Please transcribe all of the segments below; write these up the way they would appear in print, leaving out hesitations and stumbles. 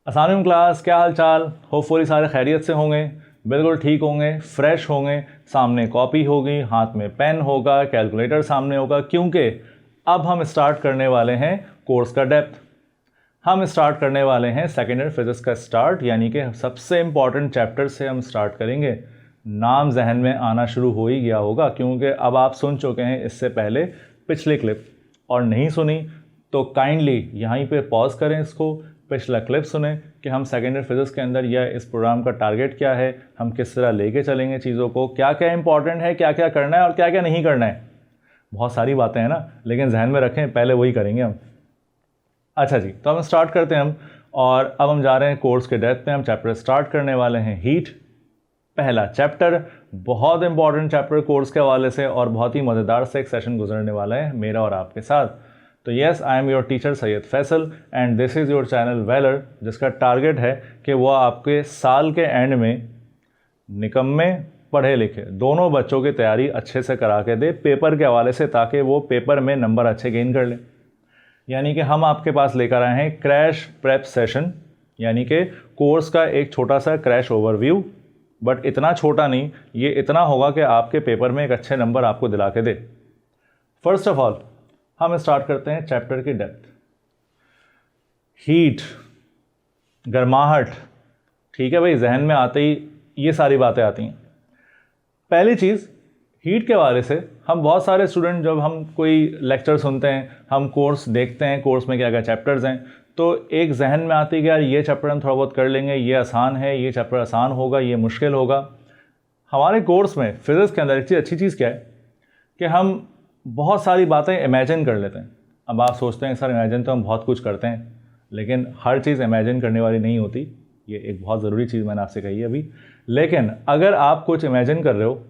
अस्सलाम वालेकुम क्लास, क्या हाल चाल। होपफुली सारे खैरियत से होंगे, बिल्कुल ठीक होंगे, फ्रेश होंगे। सामने कॉपी होगी, हाथ में पेन होगा, कैलकुलेटर सामने होगा, क्योंकि अब हम स्टार्ट करने वाले हैं कोर्स का डेप्थ। हम स्टार्ट करने वाले हैं सेकेंड ईयर फिजिक्स का स्टार्ट, यानी कि सबसे इम्पॉर्टेंट चैप्टर से हम स्टार्ट करेंगे। नाम जहन में आना शुरू हो ही गया होगा, क्योंकि अब आप सुन चुके हैं इससे पहले पिछली क्लिप, और नहीं सुनी तो काइंडली यहीं पे पॉज करें, इसको पिछला क्लिप सुने कि हम सेकेंड ईयर फिजिक्स के अंदर या इस प्रोग्राम का टारगेट क्या है, हम किस तरह लेके चलेंगे चीज़ों को, क्या क्या इंपॉर्टेंट है, क्या क्या करना है और क्या क्या नहीं करना है। बहुत सारी बातें हैं ना, लेकिन जहन में रखें, पहले वही करेंगे हम। अच्छा जी, तो हम स्टार्ट करते हैं और अब हम जा रहे हैं कोर्स के डेप्थ में। हम चैप्टर स्टार्ट करने वाले हैं हीट। पहला चैप्टर, बहुत इंपॉर्टेंट चैप्टर कोर्स के हवाले से, और बहुत ही मज़ेदार से एक सेशन गुजरने वाला है मेरा और आपके साथ। तो yes, I am your teacher Syed Faisal and this is your channel वेलर, जिसका टारगेट है कि वो आपके साल के एंड में निकम्मे पढ़े लिखे दोनों बच्चों की तैयारी अच्छे से करा के दे पेपर के हवाले से, ताकि वो पेपर में नंबर अच्छे गेन कर लें। यानी कि हम आपके पास लेकर आए हैं क्रैश प्रेप सेशन, यानी कि कोर्स का एक छोटा सा क्रैश ओवरव्यू, बट इतना छोटा नहीं, ये इतना होगा कि आपके पेपर में एक अच्छे नंबर आपको दिला के दे। फर्स्ट ऑफ ऑल हम स्टार्ट करते हैं चैप्टर की डेप्थ। हीट, गर्माहट, ठीक है भाई, जहन में आते ही ये सारी बातें आती हैं। पहली चीज़, हीट के बारे से हम बहुत सारे स्टूडेंट, जब हम कोई लेक्चर सुनते हैं, हम कोर्स देखते हैं, कोर्स में क्या क्या चैप्टर्स हैं, तो एक जहन में आती है कि यार ये चैप्टर हम थोड़ा बहुत कर लेंगे, ये आसान है, ये चैप्टर आसान होगा, ये मुश्किल होगा। हमारे कोर्स में फिज़िक्स के अंदर एक चीज़, अच्छी चीज़ क्या है कि हम बहुत सारी बातें इमेजिन कर लेते हैं। अब आप सोचते हैं सर इमेजिन तो हम बहुत कुछ करते हैं, लेकिन हर चीज़ इमेजिन करने वाली नहीं होती। ये एक बहुत ज़रूरी चीज़ मैंने आपसे कही है अभी। लेकिन अगर आप कुछ इमेजिन कर रहे हो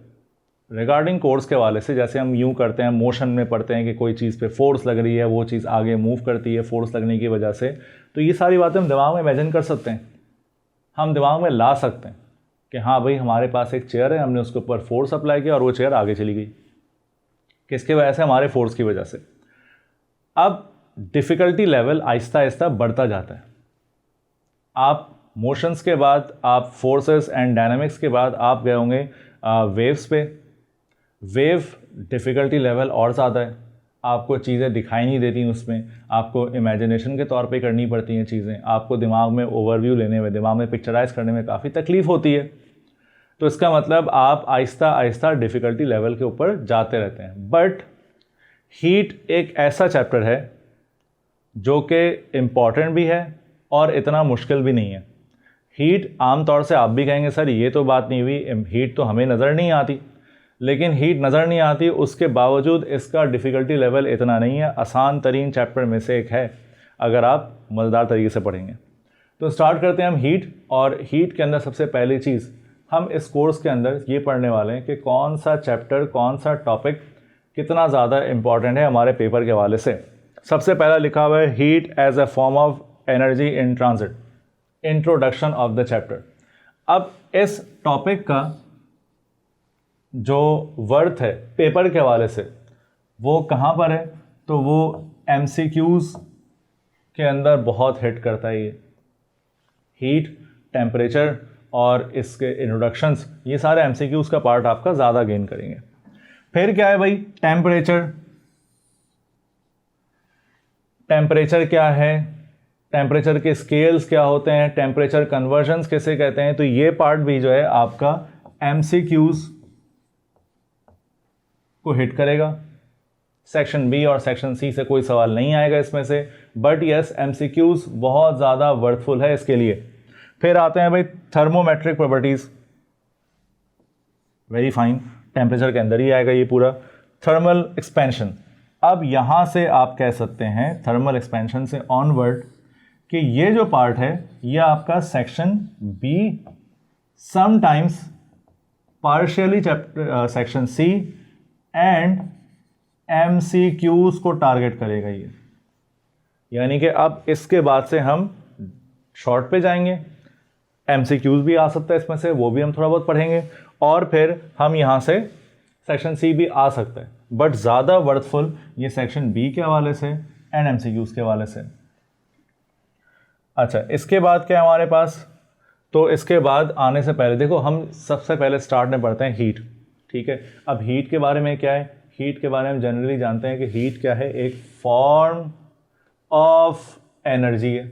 रिगार्डिंग कोर्स के हवाले से, जैसे हम यूँ करते हैं, मोशन में पढ़ते हैं कि कोई चीज़ पे फोर्स लग रही है, वो चीज़ आगे मूव करती है फोर्स लगने की वजह से, तो ये सारी बातें हम दिमाग में इमेजिन कर सकते हैं, हम दिमाग में ला सकते हैं कि हाँ भाई हमारे पास एक चेयर है, हमने उसके ऊपर फोर्स अप्लाई किया और वो चेयर आगे चली गई। किसकी वजह से? हमारे फोर्स की वजह से। अब डिफ़िकल्टी लेवल आहिस्ता आहिस्ता बढ़ता जाता है। आप मोशंस के बाद, आप फोर्सेस एंड डायनामिक्स के बाद आप गए होंगे वेव्स पे। वेव डिफ़िकल्टी लेवल और ज़्यादा है, आपको चीज़ें दिखाई नहीं देती उसमें, आपको इमेजिनेशन के तौर पे करनी पड़ती हैं चीज़ें, आपको दिमाग में ओवरव्यू लेने में, दिमाग में पिक्चराइज करने में काफ़ी तकलीफ़ होती है। तो इसका मतलब आप आहिस्ता आहिस्ता डिफ़िकल्टी लेवल के ऊपर जाते रहते हैं। बट हीट एक ऐसा चैप्टर है जो कि इम्पॉर्टेंट भी है और इतना मुश्किल भी नहीं है। हीट आमतौर से आप भी कहेंगे सर ये तो बात नहीं हुई, हीट तो हमें नज़र नहीं आती, लेकिन हीट नज़र नहीं आती, उसके बावजूद इसका डिफ़िकल्टी लेवल इतना नहीं है। आसान तरीन चैप्टर में से एक है अगर आप मज़ेदार तरीके से पढ़ेंगे। तो स्टार्ट करते हैं हम हीट। और हीट के अंदर सबसे पहली चीज़ हम इस कोर्स के अंदर ये पढ़ने वाले हैं कि कौन सा चैप्टर, कौन सा टॉपिक कितना ज़्यादा इम्पॉर्टेंट है हमारे पेपर के हवाले से। सबसे पहला लिखा हुआ है heat as a form of energy in transit, introduction of the chapter. अब इस टॉपिक का जो वर्थ है पेपर के हवाले से वो कहाँ पर है, तो वो MCQs के अंदर बहुत हिट करता है। ये हीट, टेम्परेचर और इसके इंट्रोडक्शंस, ये सारे MCQs का पार्ट आपका ज़्यादा गेन करेंगे। फिर क्या है भाई? टेम्परेचर। टेम्परेचर क्या है, टेम्परेचर के स्केल्स क्या होते हैं, टेम्परेचर कन्वर्जन्स किसे कहते हैं, तो ये पार्ट भी जो है आपका MCQs को हिट करेगा। सेक्शन बी और सेक्शन सी से कोई सवाल नहीं आएगा इसमें से, बट यस MCQs बहुत ज़्यादा वर्थफुल है इसके लिए। फिर आते हैं भाई thermometric properties, very fine, temperature के अंदर ही आएगा ये पूरा। थर्मल एक्सपेंशन, अब यहाँ से आप कह सकते हैं थर्मल एक्सपेंशन से ऑनवर्ड कि ये जो पार्ट है ये आपका section B, sometimes partially chapter section C and MCQs को टारगेट करेगा ये। यानी कि अब इसके बाद से हम शॉर्ट पे जाएंगे, MCQs भी आ सकता है इसमें से, वो भी हम थोड़ा बहुत पढ़ेंगे, और फिर हम यहाँ से सेक्शन सी भी आ सकता है, बट ज़्यादा वर्थफुल ये सेक्शन बी के हवाले से एंड एमसीक्यूज़ के हवाले से। अच्छा, इसके बाद क्या है हमारे पास, तो इसके बाद आने से पहले देखो हम सबसे पहले स्टार्ट में पढ़ते हैं हीट। ठीक है, अब हीट के बारे में क्या है, हीट के बारे में जनरली जानते हैं कि हीट क्या है, एक फॉर्म ऑफ एनर्जी है।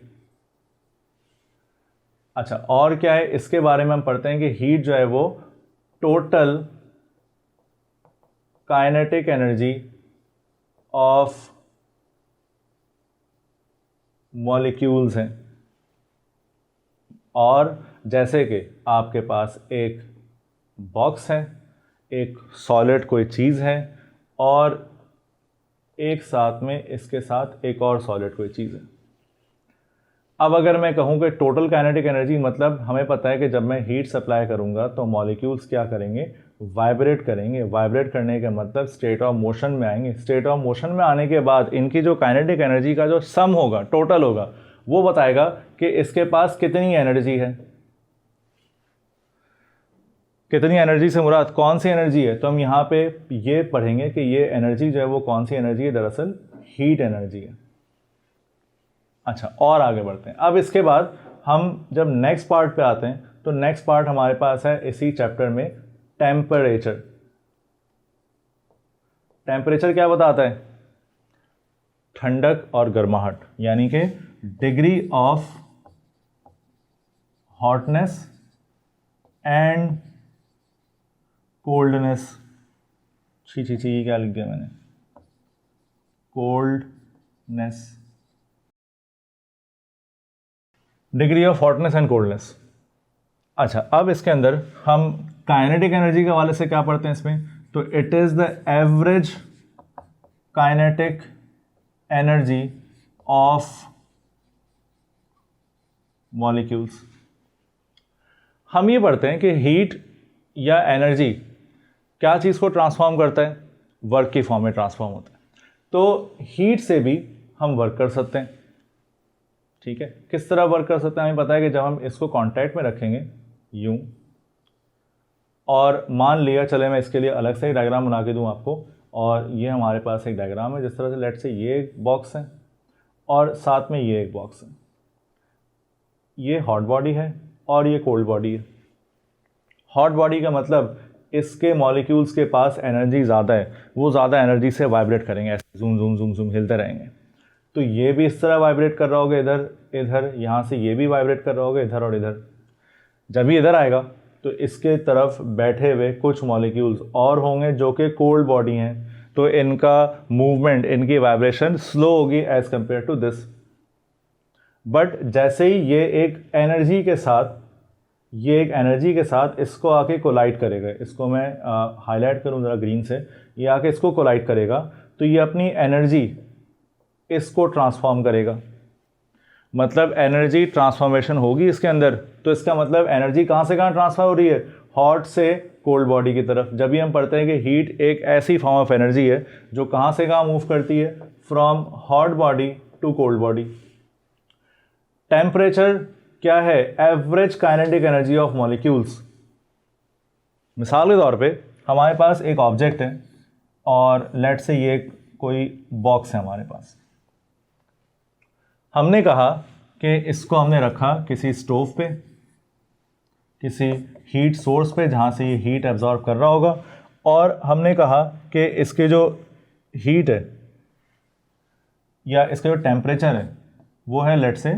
अच्छा, और क्या है इसके बारे में हम पढ़ते हैं कि हीट जो है वो total kinetic energy of molecules हैं। और जैसे कि आपके पास एक बॉक्स है, एक सॉलिड कोई चीज़ है, और एक साथ में इसके साथ एक और सॉलिड कोई चीज़ है। अब अगर मैं कहूँ कि टोटल काइनेटिक एनर्जी, मतलब हमें पता है कि जब मैं हीट सप्लाई करूँगा तो मॉलिक्यूल्स क्या करेंगे, वाइब्रेट करेंगे। वाइब्रेट करने का मतलब स्टेट ऑफ मोशन में आएंगे। स्टेट ऑफ मोशन में आने के बाद इनकी जो काइनेटिक एनर्जी का जो सम होगा, टोटल होगा, वो बताएगा कि इसके पास कितनी एनर्जी है। कितनी एनर्जी से मुराद कौन सी एनर्जी है, तो हम यहाँ पे ये पढ़ेंगे कि ये एनर्जी जो है वो कौन सी एनर्जी है, दरअसल हीट एनर्जी है। अच्छा, और आगे बढ़ते हैं। अब इसके बाद हम जब नेक्स्ट पार्ट पे आते हैं तो नेक्स्ट पार्ट हमारे पास है इसी चैप्टर में टेम्परेचर। टेम्परेचर क्या बताता है, ठंडक और गर्माहट, यानी कि degree of hotness and coldness. छी ये क्या लिख दिया मैंने, coldness, degree of hotness and coldness. अच्छा, अब इसके अंदर हम काइनेटिक एनर्जी के हवाले से क्या पढ़ते हैं इसमें, तो it is the average kinetic energy of molecules. हम ये पढ़ते हैं कि हीट या एनर्जी क्या चीज़ को ट्रांसफॉर्म करता है, वर्क की फॉर्म में ट्रांसफॉर्म होता है। तो हीट से भी हम वर्क कर सकते हैं। ठीक है, किस तरह वर्क कर सकते हैं, हमें पता है कि जब हम इसको कांटेक्ट में रखेंगे यूं, और मान लिया चले मैं इसके लिए अलग से ही डायग्राम बना के दूं आपको, और ये हमारे पास एक डायग्राम है जिस तरह से, लेट से ये एक बॉक्स है और साथ में ये एक बॉक्स है। ये हॉट बॉडी है और ये कोल्ड बॉडी है। हॉट बॉडी का मतलब इसके मॉलिक्यूल्स के पास एनर्जी ज़्यादा है, वो ज़्यादा एनर्जी से वाइब्रेट करेंगे, ऐसे जूम जूम जूम जूम हिलते रहेंगे। तो ये भी इस तरह वाइब्रेट कर रहा होगा, इधर इधर, यहाँ से ये भी वाइब्रेट कर रहा होगा इधर और इधर। जब ये इधर आएगा तो इसके तरफ बैठे हुए कुछ मॉलिक्यूल्स और होंगे जो कि कोल्ड बॉडी हैं, तो इनका मूवमेंट, इनकी वाइब्रेशन स्लो होगी as compare to this. But जैसे ही ये एक एनर्जी के साथ इसको आके कोलाइड करेगा, इसको मैं हाईलाइट करूँ ज़रा ग्रीन से, ये आके इसको कोलाइड करेगा, तो ये अपनी एनर्जी इसको ट्रांसफॉर्म करेगा। मतलब एनर्जी ट्रांसफॉर्मेशन होगी इसके अंदर, तो इसका मतलब एनर्जी कहाँ से कहाँ ट्रांसफ़र हो रही है, हॉट से कोल्ड बॉडी की तरफ। जब भी हम पढ़ते हैं कि हीट एक ऐसी फॉर्म ऑफ एनर्जी है जो कहाँ से कहाँ मूव करती है, from hot body to cold body. Temperature क्या है, average kinetic energy of molecules. मिसाल के तौर पे हमारे पास एक ऑब्जेक्ट है और लेट से ये कोई बॉक्स है हमारे पास। हमने कहा कि इसको हमने रखा किसी स्टोव पे, किसी हीट सोर्स पे जहाँ से ये हीट एब्जॉर्ब कर रहा होगा, और हमने कहा कि इसके जो हीट है या इसका जो टेम्परेचर है वो है लेट से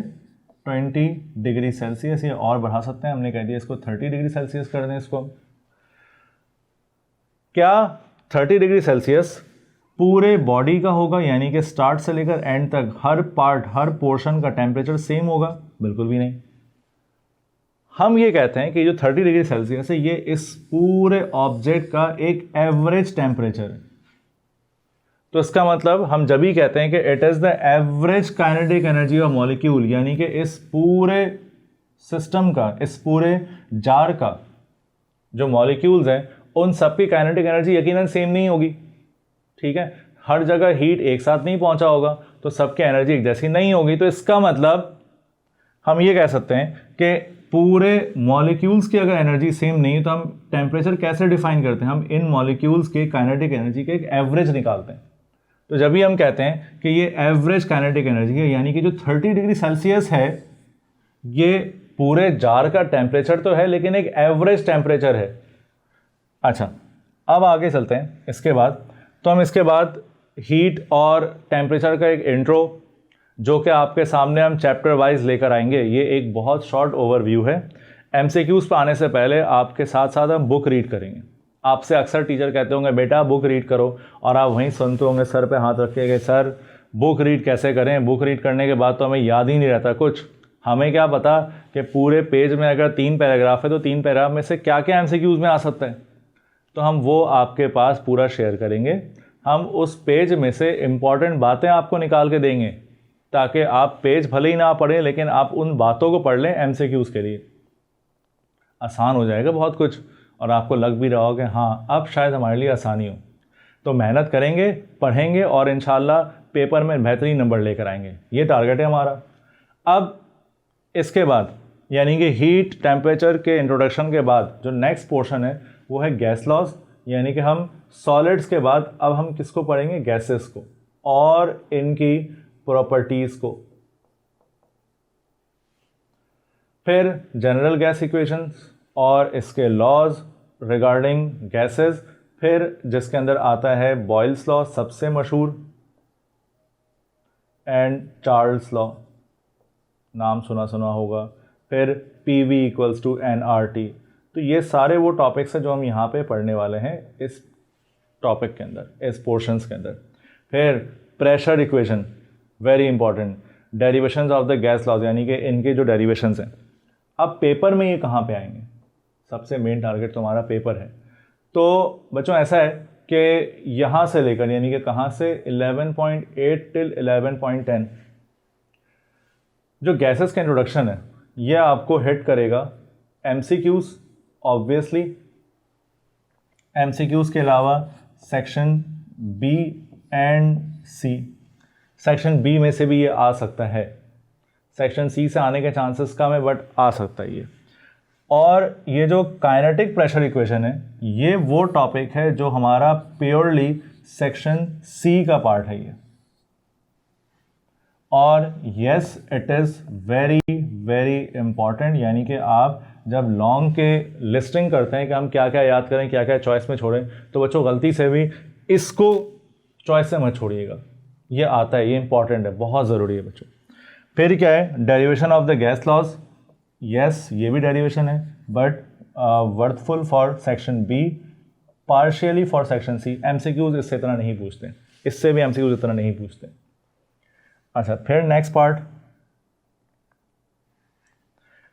20 डिग्री सेल्सियस, या और बढ़ा सकते हैं, हमने कह दिया इसको 30 डिग्री सेल्सियस कर दें इसको। क्या 30 डिग्री सेल्सियस पूरे बॉडी का होगा, यानी कि स्टार्ट से लेकर एंड तक हर पार्ट, हर पोर्शन का टेम्परेचर सेम होगा? बिल्कुल भी नहीं। हम ये कहते हैं कि जो 30 डिग्री सेल्सियस है ये इस पूरे ऑब्जेक्ट का एक एवरेज टेम्परेचर है। तो इसका मतलब हम जब भी कहते हैं कि it is the average kinetic energy of molecule, यानी कि इस पूरे सिस्टम का, इस पूरे जार का जो मॉलिक्यूल्स हैं उन सब की काइनेटिक एनर्जी यकीनन सेम नहीं होगी। ठीक है, हर जगह हीट एक साथ नहीं पहुंचा होगा, तो सबकी एनर्जी एक जैसी नहीं होगी। तो इसका मतलब हम ये कह सकते हैं कि पूरे मॉलिक्यूल्स की अगर एनर्जी सेम नहीं है तो हम टेम्परेचर कैसे डिफाइन करते हैं? हम इन मॉलिक्यूल्स के काइनेटिक एनर्जी का एक एवरेज निकालते हैं। तो जब भी हम कहते हैं कि ये एवरेज काइनेटिक एनर्जी है, यानी कि जो 30 डिग्री सेल्सियस है ये पूरे जार का टेम्परेचर तो है लेकिन एक एवरेज टेम्परेचर है। अच्छा, अब आगे चलते हैं इसके बाद। तो हम इसके बाद हीट और टेम्परेचर का एक इंट्रो जो कि आपके सामने हम चैप्टर वाइज लेकर आएंगे। ये एक बहुत शॉर्ट ओवरव्यू है। एमसीक्यूज़ पर आने से पहले आपके साथ साथ हम बुक रीड करेंगे। आपसे अक्सर टीचर कहते होंगे बेटा बुक रीड करो, और आप वहीं सुनते होंगे सर पे हाथ रख के सर बुक रीड कैसे करें? बुक रीड करने के बाद तो हमें याद ही नहीं रहता कुछ। हमें क्या पता कि पूरे पेज में अगर 3 पैराग्राफ है तो 3 पैराग्राफ में से क्या क्या एमसीक्यूज़ में आ सकता है। तो हम वो आपके पास पूरा शेयर करेंगे। हम उस पेज में से इम्पॉर्टेंट बातें आपको निकाल के देंगे ताकि आप पेज भले ही ना पढ़ें लेकिन आप उन बातों को पढ़ लें एमसीक्यूज़ के लिए। आसान हो जाएगा बहुत कुछ, और आपको लग भी रहा हो कि हाँ अब शायद हमारे लिए आसानी हो। तो मेहनत करेंगे, पढ़ेंगे और इंशाल्लाह पेपर में बेहतरीन नंबर लेकर आएंगे। ये टारगेट है हमारा। अब इसके बाद यानी कि हीट टेम्परेचर के इंट्रोडक्शन के बाद जो नेक्स्ट पोर्शन है वो है गैस लॉज, यानी कि हम सॉलिड्स के बाद अब हम किसको पढ़ेंगे? गैसेस को और इनकी प्रॉपर्टीज़ को। फिर जनरल गैस इक्वेशंस और इसके लॉज रिगार्डिंग गैसेस, फिर जिसके अंदर आता है बॉयल्स लॉ सबसे मशहूर, एंड चार्ल्स लॉ, नाम सुना होगा। फिर PV = nRT। तो ये सारे वो टॉपिक्स हैं जो हम यहाँ पे पढ़ने वाले हैं इस टॉपिक के अंदर, इस पोर्शंस के अंदर। फिर pressure equation, very important, derivations of the gas laws, यानी कि इनके जो डेरिवेशंस हैं। अब पेपर में ये कहाँ पे आएंगे? सबसे मेन टारगेट तो हमारा पेपर है। तो बच्चों ऐसा है कि यहाँ से लेकर यानी कि कहाँ से 11.8 till 11.10 जो गैसेस का इंट्रोडक्शन है ये आपको हिट करेगा। MCQs ऑब्वियसली, MCQs के अलावा section B and C, section B में से भी ये आ सकता है। सेक्शन C से आने के चांसेस कम है बट आ सकता है ये। और ये जो काइनेटिक प्रेशर इक्वेशन है ये वो टॉपिक है जो हमारा प्योरली सेक्शन C का पार्ट है ये। और yes it is very very important, यानी कि आप जब लॉन्ग के लिस्टिंग करते हैं कि हम क्या क्या याद करें, क्या क्या चॉइस में छोड़ें, तो बच्चों गलती से भी इसको चॉइस से मत छोड़िएगा। ये आता है, ये इंपॉर्टेंट है, बहुत ज़रूरी है बच्चों। फिर क्या है? Derivation of the gas laws. Yes ये भी डेरिवेशन है but worthful for section B, partially for section C। MCQs इससे इतना नहीं पूछते, इससे भी MCQs इतना नहीं पूछते। अच्छा, फिर next part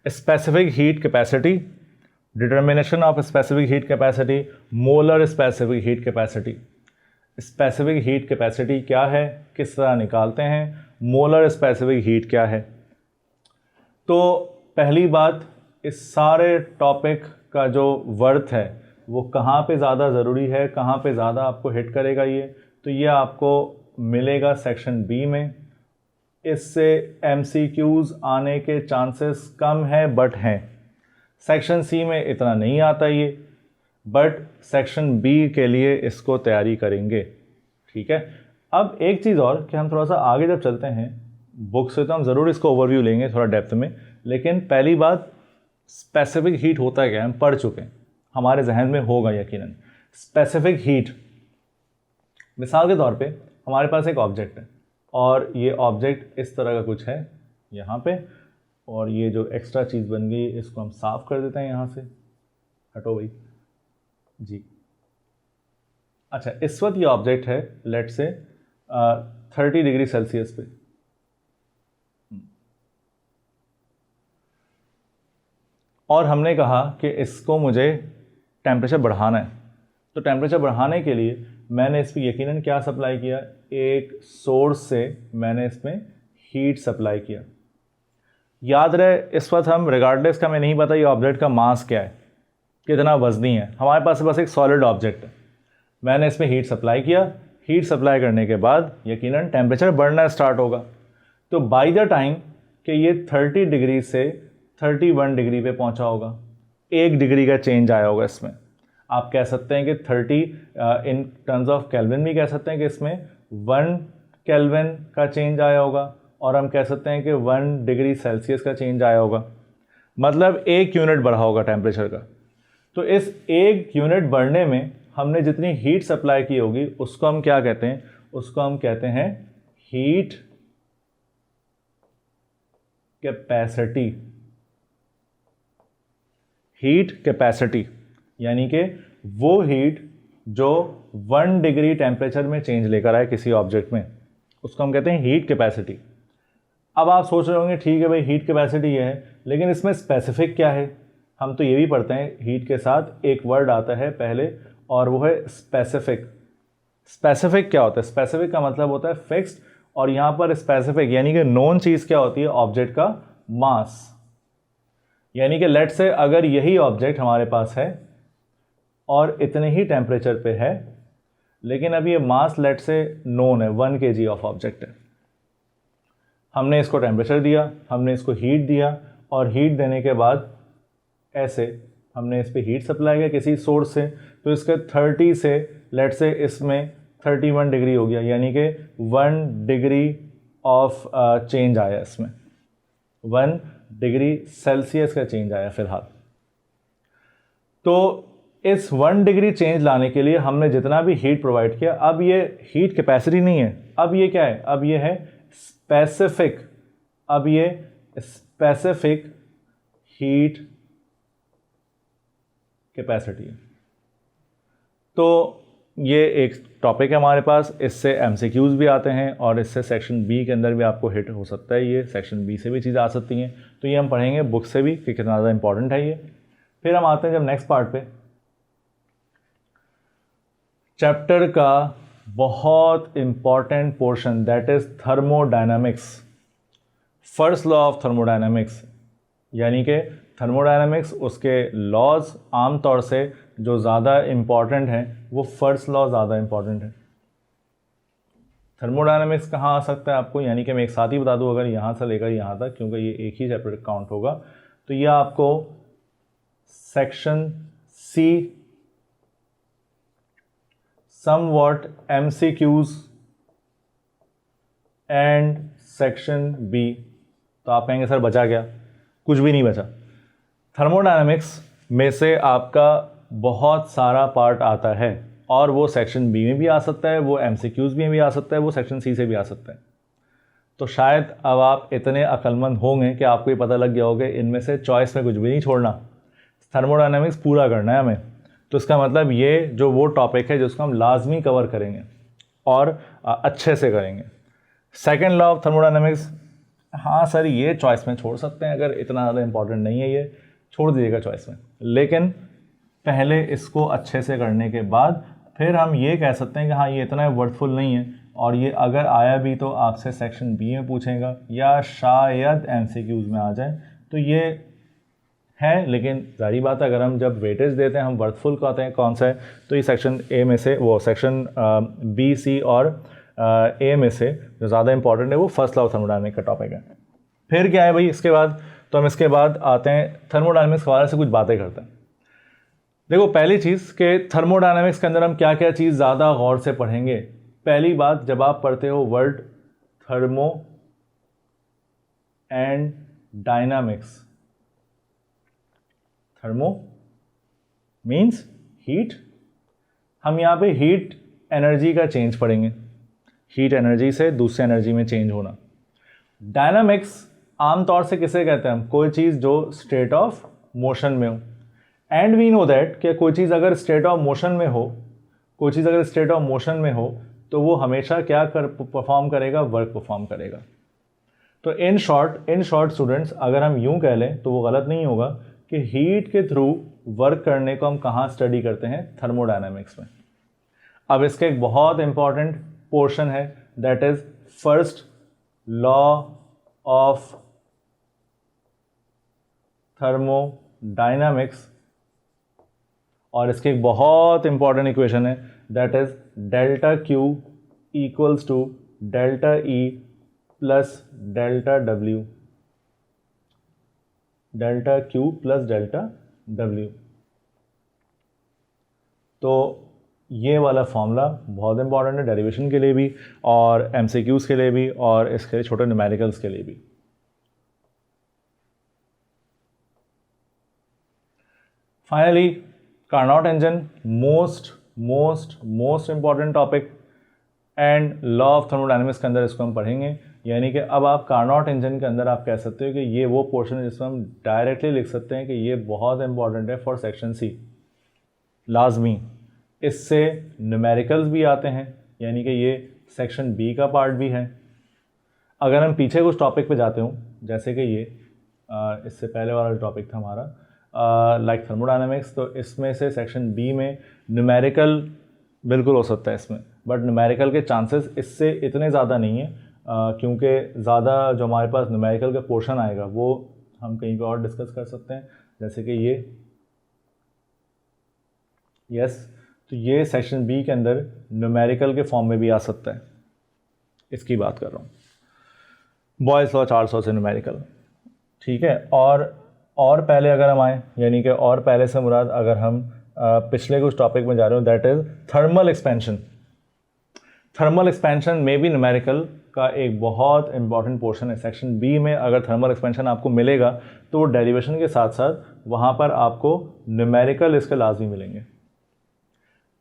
specific heat capacity, determination of specific heat capacity, molar specific heat capacity. Specific heat capacity क्या है, किस तरह निकालते हैं, मोलर स्पेसिफिक हीट क्या है। तो पहली बात, इस सारे टॉपिक का जो वर्थ है वो कहाँ पे ज़्यादा ज़रूरी है, कहाँ पे ज़्यादा आपको हिट करेगा ये, तो ये आपको मिलेगा सेक्शन B में। इससे MCQs आने के चांसेस कम है बट हैं। सेक्शन C में इतना नहीं आता ये, बट सेक्शन B के लिए इसको तैयारी करेंगे। ठीक है। अब एक चीज़ और कि हम थोड़ा सा आगे जब चलते हैं बुक से तो हम ज़रूर इसको ओवरव्यू लेंगे थोड़ा डेप्थ में, लेकिन पहली बात स्पेसिफिक हीट होता है क्या हम पढ़ चुके हैं, हमारे जहन में होगा यकीनन। स्पेसिफिक हीट, मिसाल के तौर पे हमारे पास एक ऑब्जेक्ट है और ये ऑब्जेक्ट इस तरह का कुछ है यहाँ पे, और ये जो एक्स्ट्रा चीज़ बन गई इसको हम साफ़ कर देते हैं यहाँ से। हटो भाई जी। अच्छा, इस वक्त ये ऑब्जेक्ट है लेट से 30 डिग्री सेल्सियस पे। और हमने कहा कि इसको मुझे टेम्परेचर बढ़ाना है, तो टेम्परेचर बढ़ाने के लिए मैंने इस पर यकीनन क्या सप्लाई किया, एक सोर्स से मैंने इसमें हीट सप्लाई किया। याद रहे इस वक्त हम रिगार्डलेस का, मैं नहीं पता ये ऑब्जेक्ट का मास क्या है, कितना वजनी है, हमारे पास बस एक सॉलिड ऑब्जेक्ट है। मैंने इसमें हीट सप्लाई किया, हीट सप्लाई करने के बाद यकीनन टेम्परेचर बढ़ना स्टार्ट होगा। तो बाय द टाइम कि ये 30 डिग्री से 31 डिग्री पे पहुंचा होगा, 1 डिग्री का चेंज आया होगा इसमें। आप कह सकते हैं कि 30 इन टर्म्स ऑफ केल्विन भी कह सकते हैं कि इसमें 1 केल्विन का चेंज आया होगा, और हम कह सकते हैं कि 1 डिग्री सेल्सियस का चेंज आया होगा, मतलब 1 यूनिट बढ़ा होगा टेम्परेचर का। तो इस 1 यूनिट बढ़ने में हमने जितनी हीट सप्लाई की होगी उसको हम क्या कहते हैं, उसको हम कहते हैं हीट कैपेसिटी। हीट कैपेसिटी यानी कि वो हीट जो 1 डिग्री टेम्परेचर में चेंज लेकर आए किसी ऑब्जेक्ट में, उसको हम कहते हैं हीट कैपेसिटी। अब आप सोच रहे होंगे ठीक है भाई हीट कैपेसिटी ये है, लेकिन इसमें स्पेसिफिक क्या है? हम तो ये भी पढ़ते हैं हीट के साथ एक वर्ड आता है पहले, और वो है स्पेसिफिक। स्पेसिफिक क्या होता है? स्पेसिफिक का मतलब होता है फिक्स्ड, और यहाँ पर स्पेसिफिक यानी कि नोन चीज़ क्या होती है? ऑब्जेक्ट का मास। यानी कि लेट से अगर यही ऑब्जेक्ट हमारे पास है और इतने ही टेम्परेचर पे है, लेकिन अब ये मास लेट से नोन है, 1 kg ऑफ ऑब्जेक्ट है। हमने इसको टेम्परेचर दिया, हमने इसको हीट दिया, और हीट देने के बाद ऐसे हमने इस पर हीट सप्लाई किया किसी सोर्स से, तो इसके 30 से लेट से इसमें 31 डिग्री हो गया, यानी कि 1 डिग्री ऑफ चेंज आया इसमें, 1 डिग्री सेल्सियस का चेंज आया फिलहाल। तो इस 1 डिग्री चेंज लाने के लिए हमने जितना भी हीट प्रोवाइड किया, अब ये हीट कैपेसिटी नहीं है, अब ये क्या है? अब ये है स्पेसिफिक। अब ये स्पेसिफिक हीट कैपेसिटी है। तो ये एक टॉपिक है हमारे पास, इससे एमसीक्यूज भी आते हैं, और इससे सेक्शन बी के अंदर भी आपको हिट हो सकता है, ये सेक्शन बी से भी चीज़ें आ सकती हैं। तो ये हम पढ़ेंगे बुक से भी कि कितना ज़्यादा इंपॉर्टेंट है ये। फिर हम आते हैं जब नेक्स्ट पार्ट पे, चैप्टर का बहुत important portion, that is thermodynamics. First law of thermodynamics, यानी कि थर्मोडायनामिक्स उसके लॉज आमतौर से जो ज़्यादा इम्पॉर्टेंट हैं वो फर्स्ट लॉ ज़्यादा इम्पॉर्टेंट है। थर्मोडायनामिक्स कहाँ आ सकता है आपको, यानी कि मैं एक साथ ही बता दूँ, अगर यहाँ से लेकर यहाँ तक, क्योंकि ये एक ही चैप्टर काउंट होगा, तो ये आपको section C, somewhat MCQs and section B. तो आप कहेंगे सर बचा क्या? कुछ भी नहीं बचा। थर्मोडायनामिक्स में से आपका बहुत सारा पार्ट आता है, और वो सेक्शन बी में भी आ सकता है, वो MCQs में भी आ सकता है, वो सेक्शन सी से भी आ सकता है। तो शायद अब आप इतने अक्लमंद होंगे कि आपको ये पता लग गया होगा इनमें से चॉइस में कुछ भी नहीं छोड़ना, थर्मोडायनामिक्स पूरा करना है हमें। तो इसका मतलब ये जो वो टॉपिक है जिसको हम लाजमी कवर करेंगे और अच्छे से करेंगे। सेकेंड लॉ ऑफ थर्मोडायनामिक्स, हाँ सर ये चॉइस में छोड़ सकते हैं, अगर इतना ज़्यादा इंपॉर्टेंट नहीं है ये छोड़ दीजिएगा चॉइस में, लेकिन पहले इसको अच्छे से करने के बाद फिर हम ये कह सकते हैं कि हाँ ये इतना वर्थफुल नहीं है, और ये अगर आया भी तो आपसे सेक्शन बी में पूछेगा या शायद MCQs में आ जाए, तो ये है। लेकिन जारी बात है, अगर हम जब वेटेज देते हैं हम वर्थफुल कहते हैं कौन सा है, तो ये सेक्शन ए में से, वो सेक्शन बी, सी और ए में से जो ज़्यादा इंपॉर्टेंट है वो फर्स्ट लॉ ऑफ थर्मोडायनामिक्स का टॉपिक है। फिर क्या है भाई इसके बाद? तो हम इसके बाद आते हैं थर्मोडायनामिक्स के बारे से कुछ बातें करते हैं। देखो पहली चीज़ कि थर्मोडायनामिक्स के अंदर हम क्या क्या चीज़ ज़्यादा गौर से पढ़ेंगे। पहली बात, जब आप पढ़ते हो word thermo and dynamics, thermo means heat, हम यहाँ पे हीट एनर्जी का चेंज पढ़ेंगे, हीट एनर्जी से दूसरी एनर्जी में चेंज होना। डायनामिक्स आमतौर से किसे कहते हैं हम? कोई चीज़ जो स्टेट ऑफ मोशन में हो, एंड वी नो दैट कि कोई चीज़ अगर स्टेट ऑफ मोशन में हो, कोई चीज़ अगर स्टेट ऑफ मोशन में हो तो वो हमेशा क्या परफॉर्म करेगा? वर्क परफॉर्म करेगा। तो इन शॉर्ट स्टूडेंट्स, अगर हम यूं कह लें तो वो गलत नहीं होगा कि हीट के थ्रू वर्क करने को हम कहाँ स्टडी करते हैं? थर्मोडायनामिक्स में। अब इसका एक बहुत इंपॉर्टेंट पोर्शन है, that is first law of thermodynamics, और इसकी एक बहुत इंपॉर्टेंट इक्वेशन है, that is delta Q equals to delta E plus delta W। Delta Q plus delta W. तो ये वाला फॉर्मूला बहुत इंपॉर्टेंट है डेरिवेशन के लिए भी और एमसीक्यूज़ के लिए भी और इसके छोटे न्यूमेरिकल्स के लिए भी। Finally Carnot engine, most important topic and law of thermodynamics के अंदर इसको हम पढ़ेंगे। यानी कि अब आप कार्नोट इंजन के अंदर आप कह सकते हो कि ये वो पोर्शन है जिसमें हम डायरेक्टली लिख सकते हैं कि ये बहुत इंपॉर्टेंट है फॉर सेक्शन सी, लाजमी। इससे न्यूमेरिकल्स भी आते हैं, यानी कि ये सेक्शन बी का पार्ट भी है। अगर हम पीछे कुछ टॉपिक पे जाते हूँ, जैसे कि ये इससे पहले वाला टॉपिक था हमारा लाइक थर्मोडायनेमिक्स, तो इसमें से सेक्शन बी में न्यूमेरिकल बिल्कुल हो सकता है इसमें, बट न्यूमेरिकल के चांसेस इससे इतने ज़्यादा नहीं है क्योंकि ज़्यादा जो हमारे पास न्यूमेरिकल का पोर्शन आएगा वो हम कहीं पे और डिस्कस कर सकते हैं, जैसे कि ये यस। तो ये सेक्शन बी के अंदर न्यूमेरिकल के फॉर्म में भी आ सकता है, इसकी बात कर रहा हूँ। बॉयज़ लॉ 400 से न्यूमेरिकल, ठीक है। और पहले अगर हम आए, यानी कि और पहले से मुराद अगर हम पिछले कुछ टॉपिक में जा रहे हो, that is thermal expansion. Thermal expansion में भी न्यूमेरिकल का एक बहुत इंपॉर्टेंट पोर्शन है। सेक्शन बी में अगर थर्मल एक्सपेंशन आपको मिलेगा तो डेरिवेशन के साथ साथ वहाँ पर आपको न्यूमेरिकल इसके लाजमी मिलेंगे।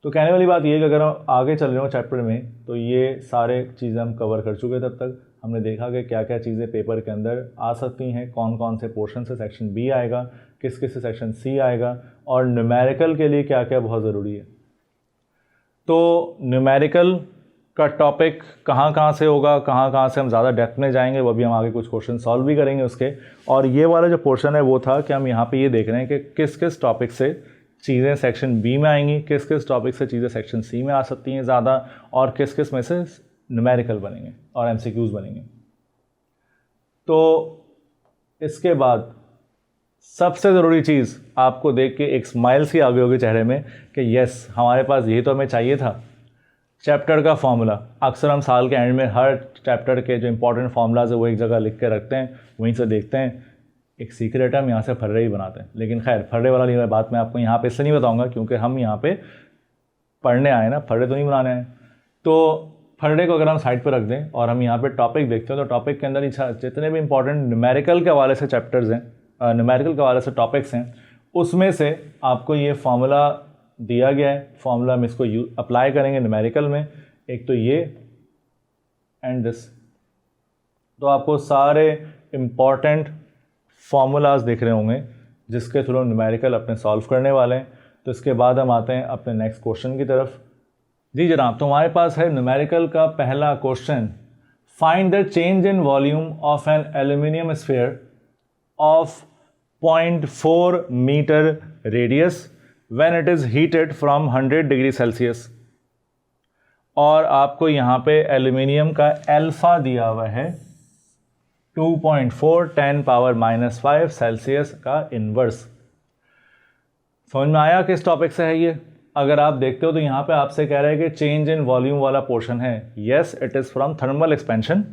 तो कहने वाली बात ये है कि अगर हम आगे चल रहे हो चैप्टर में तो ये सारे चीज़ें हम कवर कर चुके। तब तक हमने देखा कि क्या क्या चीज़ें पेपर के अंदर आ सकती हैं, कौन कौन से पोर्शन से सेक्शन बी आएगा, किस किस से सेक्शन सी आएगा, और न्यूमेरिकल के लिए क्या क्या बहुत ज़रूरी है। तो न्यूमेरिकल का टॉपिक कहाँ से होगा, कहाँ से हम ज़्यादा डेप्थ में जाएंगे, वो भी हम आगे कुछ क्वेश्चन सॉल्व भी करेंगे उसके। और ये वाला जो पोर्शन है वो था कि हम यहाँ पे ये देख रहे हैं कि किस किस टॉपिक से चीज़ें सेक्शन बी में आएंगी, किस किस टॉपिक से चीज़ें सेक्शन सी में आ सकती हैं ज़्यादा, और किस किस में से न्यूमेरिकल बनेंगे और एमसीक्यूज़ बनेंगे। तो इसके बाद सबसे ज़रूरी चीज़ आपको देख के एक स्माइल सी आ गई होगी चेहरे में कि यस, हमारे पास यही तो हमें चाहिए था, चैप्टर का फार्मूला। अक्सर हम साल के एंड में हर चैप्टर के जो इंपॉर्टेंट फार्मूलाज है वो एक जगह लिख के रखते हैं, वहीं से देखते हैं। एक सीक्रेट है, हम यहाँ से फर्रे ही बनाते हैं, लेकिन खैर फर्रे वाला बात मैं आपको यहाँ पे इसलिए नहीं बताऊँगा क्योंकि हम यहाँ पे पढ़ने आए ना, फर्रे तो नहीं बनाने आए। तो फर्रे को अगर हम साइड पर रख दें और हम यहाँ पे टॉपिक देखते हैं तो टॉपिक के अंदर ही जितने भी इंपॉर्टेंट न्यूमेरिकल के हवाले से चैप्टर्स हैं, न्यूमेरिकल के हवाले से टॉपिक्स हैं, उसमें से आपको ये फार्मूला दिया गया है। फार्मूला हम इसको अप्लाई करेंगे न्यूमेरिकल में, एक तो ये एंड दिस। तो आपको सारे इम्पॉर्टेंट फार्मूलाज दिख रहे होंगे जिसके थ्रू न्यूमेरिकल अपने सॉल्व करने वाले हैं। तो इसके बाद हम आते हैं अपने नेक्स्ट क्वेश्चन की तरफ। जी जनाब, तो हमारे पास है न्यूमेरिकल का पहला question, find the change in volume of an aluminium sphere of 0.4 metre radius when it is heated from 100 degree Celsius. और आपको यहाँ पे एल्यूमिनियम का अल्फ़ा दिया हुआ है 2.4 10⁻⁻5 सेल्सियस का इन्वर्स। समझ में आया किस टॉपिक से है ये? अगर आप देखते हो तो यहाँ पे आपसे कह रहा है कि चेंज इन वॉल्यूम वाला पोर्शन है। Yes, it is from thermal expansion.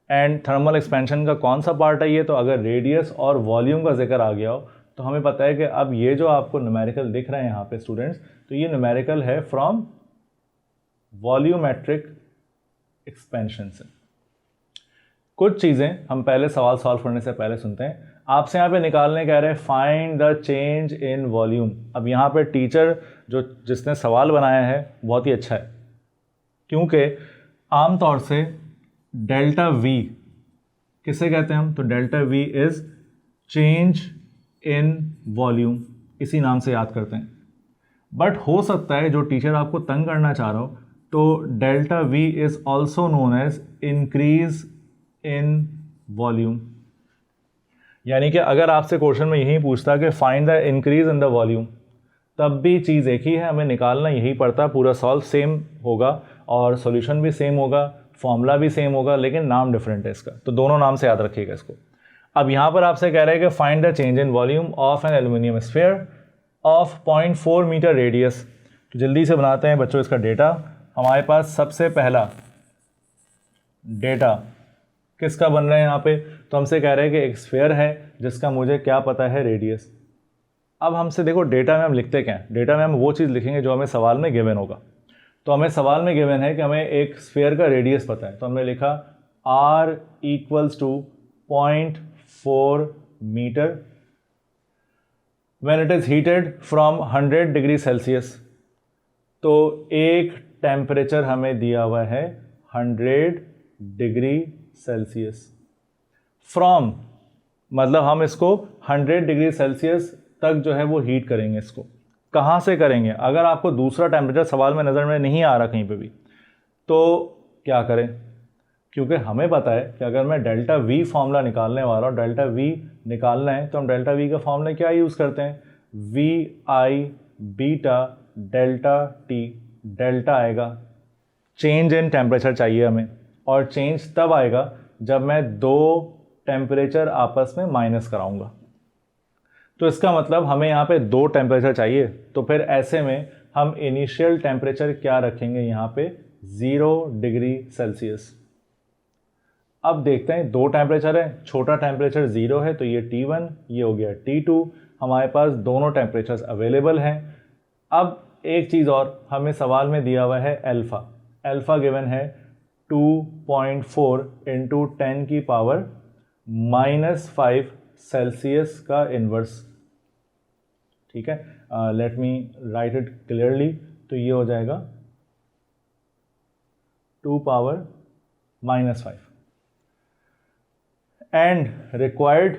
And thermal expansion का कौन सा पार्ट है ये? तो अगर रेडियस और वॉल्यूम का जिक्र आ गया हो तो हमें पता है कि अब ये जो आपको न्यूमेरिकल दिख रहे हैं यहाँ पे स्टूडेंट्स, तो ये न्यूमेरिकल है फ्रॉम वॉल्यूमेट्रिक एक्सपेंशन से। कुछ चीज़ें हम पहले सवाल सॉल्व करने से पहले सुनते हैं। आपसे यहाँ पे निकालने कह रहे हैं find the change in volume. अब यहाँ पे टीचर जिसने सवाल बनाया है बहुत ही अच्छा है, क्योंकि आमतौर से डेल्टा वी किसे कहते हैं हम? तो delta V is change in volume, इसी नाम से याद करते हैं। बट हो सकता है जो टीचर आपको तंग करना चाह रहा हो, तो delta V is also known as increase in volume. यानी कि अगर आपसे क्वेश्चन में यही पूछता कि find the increase in the volume, तब भी चीज़ एक ही है, हमें निकालना यही पड़ता, पूरा सॉल्व सेम होगा और सॉल्यूशन भी सेम होगा, फॉर्मूला भी सेम होगा, लेकिन नाम डिफरेंट है इसका। तो दोनों नाम से याद रखिएगा इसको। अब यहाँ पर आपसे कह रहे हैं कि find the change in volume of an aluminium sphere of 0.4 metre radius. तो जल्दी से बनाते हैं बच्चों इसका डेटा। हमारे पास सबसे पहला डेटा किसका बन रहा है यहाँ पे, तो हमसे कह रहे हैं कि एक स्फीयर है जिसका मुझे क्या पता है, रेडियस। अब हमसे देखो डेटा में हम लिखते क्या हैं, डेटा में हम वो चीज़ लिखेंगे जो हमें सवाल में गिवन होगा। तो हमें सवाल में गिवन है कि हमें एक स्फीयर का रेडियस पता है, तो हमने लिखा r equals to 0.4 metre when it is heated from 100 degree Celsius. तो एक टेम्परेचर हमें दिया हुआ है 100 डिग्री सेल्सियस। फ्रॉम मतलब हम इसको 100 डिग्री सेल्सियस तक जो है वो हीट करेंगे। इसको कहाँ से करेंगे, अगर आपको दूसरा टेम्परेचर सवाल में नज़र में नहीं आ रहा कहीं पे भी, तो क्या करें, क्योंकि हमें पता है कि अगर मैं डेल्टा वी फार्मूला निकालने वाला हूँ, डेल्टा वी निकालना है, तो हम डेल्टा वी का फार्मूला क्या यूज़ करते हैं, V I beta delta T. Delta आएगा चेंज इन टेम्परेचर चाहिए हमें, और चेंज तब आएगा जब मैं दो टेम्परेचर आपस में माइनस कराऊंगा। तो इसका मतलब हमें यहाँ पे दो टेम्परेचर चाहिए, तो फिर ऐसे में हम इनिशियल टेम्परेचर क्या रखेंगे यहाँ पे, 0 डिग्री सेल्सियस। अब देखते हैं, दो टेम्परेचर है, छोटा टेम्परेचर 0 है तो ये T1, ये हो गया T2, हमारे पास दोनों टेम्परेचर्स अवेलेबल हैं। अब एक चीज़ और, हमें सवाल में दिया हुआ है अल्फ़ा। अल्फ़ा गिवन है 2.4 इंटू 10 की पावर -5 सेल्सियस का इन्वर्स। ठीक है, let me right it clearly, तो ये हो जाएगा 2 पावर -5 एंड रिक्वायर्ड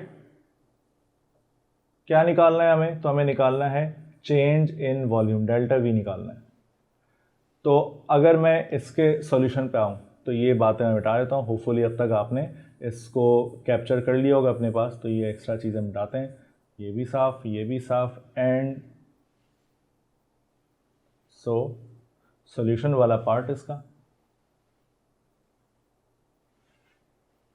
क्या निकालना है हमें, तो हमें निकालना है change in volume, delta we निकालना है। तो अगर मैं इसके सॉल्यूशन पे आऊँ तो ये बातें मैं मिटा देता हूँ। होपफुली अब तक आपने इसको कैप्चर कर लिया होगा अपने पास, तो ये एक्स्ट्रा चीज़ें मिटाते हैं, ये भी साफ, ये भी साफ, एंड सो सॉल्यूशन वाला पार्ट इसका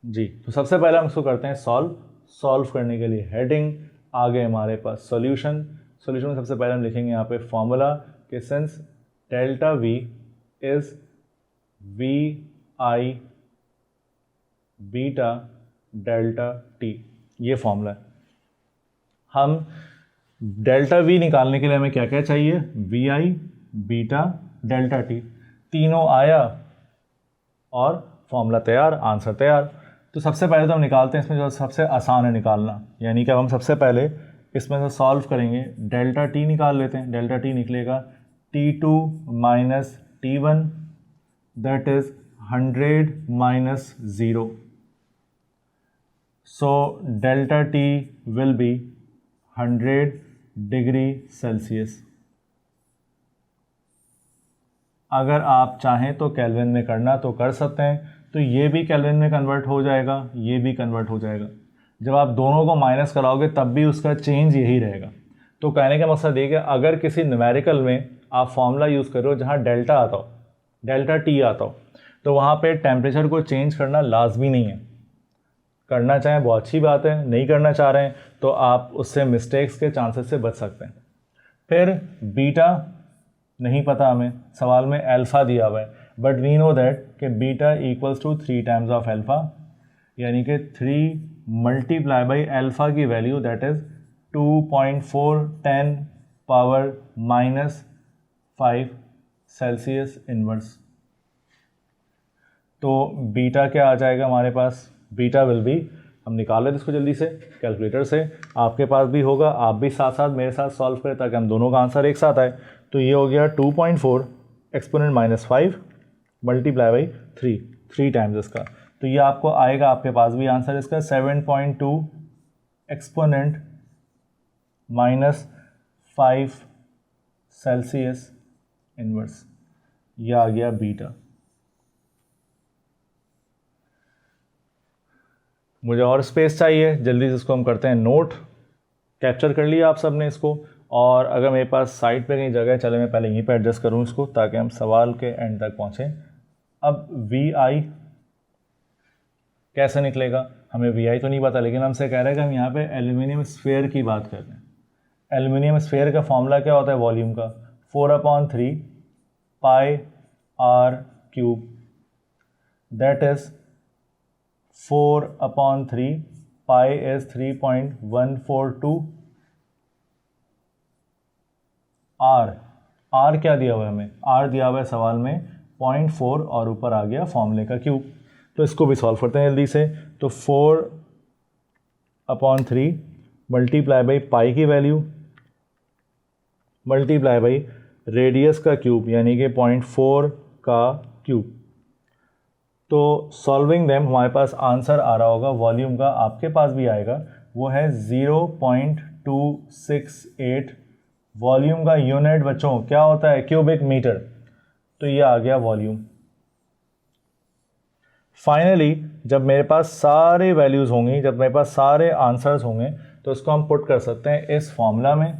जी। तो सबसे पहले हम इसको करते हैं सॉल्व करने के लिए हेडिंग, आगे हमारे पास सॉल्यूशन। सॉल्यूशन में सबसे पहले हम लिखेंगे यहाँ पे फॉर्मूला कि since delta V is V I beta delta T, ये फॉर्मूला है। हम डेल्टा वी निकालने के लिए हमें क्या क्या चाहिए, V I beta delta T, तीनों आया और फॉर्मूला तैयार, आंसर तैयार। तो सबसे पहले तो हम निकालते हैं इसमें जो सबसे आसान है निकालना, यानी कि हम सबसे पहले इसमें से सॉल्व करेंगे, डेल्टा टी निकाल लेते हैं। डेल्टा टी निकलेगा T2 minus T1 that is 100 minus 0, so delta T will be 100 degree Celsius. अगर आप चाहें तो केल्विन में करना तो कर सकते हैं, तो ये भी केल्विन में कन्वर्ट हो जाएगा, ये भी कन्वर्ट हो जाएगा। जब आप दोनों को माइनस कराओगे तब भी उसका चेंज यही रहेगा। तो कहने का मकसद ये कि अगर किसी न्यूमेरिकल में आप फॉर्मूला यूज़ करो जहाँ डेल्टा आता हो, डेल्टा टी आता हो, तो वहाँ पे टेम्परेचर को चेंज करना लाजमी नहीं है। करना चाहें वो अच्छी बात है, नहीं करना चाह रहे हैं तो आप उससे मिस्टेक्स के चांसेस से बच सकते हैं। फिर बीटा नहीं पता हमें, सवाल में अल्फ़ा दिया हुआ है, बट वी नो दैट कि beta equals to 3 times of alpha, यानी कि 3 मल्टीप्लाई बाई अल्फ़ा की value that is 2.410 power -5 Celsius inverse. तो बीटा क्या आ जाएगा हमारे पास, बीटा विल बी, हम निकाल लेते इसको जल्दी से कैलकुलेटर से, आपके पास भी होगा, आप भी साथ साथ मेरे साथ सॉल्व करें ताकि हम दोनों का आंसर एक साथ आए। तो ये हो गया 2.4 एक्सपोनेंट -5 मल्टीप्लाई बाई 3 टाइम्स इसका, तो ये आपको आएगा, आपके पास भी आंसर इसका 7.2 एक्सपोनेंट -5 सेल्सियस इनवर्स, ये आ गया बीटा। मुझे और स्पेस चाहिए, जल्दी से इसको हम करते हैं नोट। कैप्चर कर लिया आप सब ने इसको, और अगर मेरे पास साइड पे कहीं जगह है, चले मैं पहले यहीं पे एडजस्ट करूँ इसको ताकि हम सवाल के एंड तक पहुँचें। अब वी आई कैसे निकलेगा, हमें वी आई तो नहीं पता, लेकिन हमसे कह रहे हैं कि हम यहाँ पे एल्यूमिनियम स्फीयर की बात कर रहे हैं। एल्यूमिनियम स्फीयर का फॉर्मूला क्या होता है वॉल्यूम का, 4/3 pi r cube, that is 4/3, pi is 3.142, R क्या दिया हुआ है हमें, आर दिया हुआ है सवाल में 0.4 और ऊपर आ गया फॉर्मूले का क्यूब। तो इसको भी सॉल्व करते हैं जल्दी से। तो 4/3 मल्टीप्लाई बाई पाई की वैल्यू मल्टीप्लाई बाई रेडियस का क्यूब यानी कि 0.4 का क्यूब। तो सॉल्विंग देम हमारे पास आंसर आ रहा होगा वॉल्यूम का, आपके पास भी आएगा, वो है 0.268। वॉल्यूम का यूनिट बच्चों क्या होता है, क्यूबिक मीटर। तो ये आ गया वॉल्यूम। फाइनली जब मेरे पास सारे वैल्यूज़ होंगी, जब मेरे पास सारे आंसर्स होंगे, तो इसको हम पुट कर सकते हैं इस फॉर्मूला में,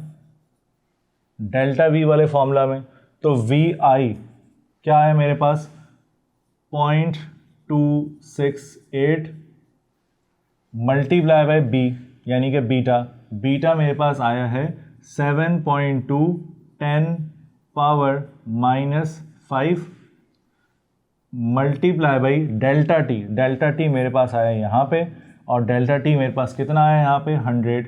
डेल्टा वी वाले फॉर्मूला में। तो वी आई क्या है मेरे पास 0.268 मल्टीप्लाई बाय बी यानी कि बीटा मेरे पास आया है 7.2 10⁻⁵ मल्टीप्लाई बाई डेल्टा टी मेरे पास आया यहाँ पे, और डेल्टा टी मेरे पास कितना आया यहाँ पे 100।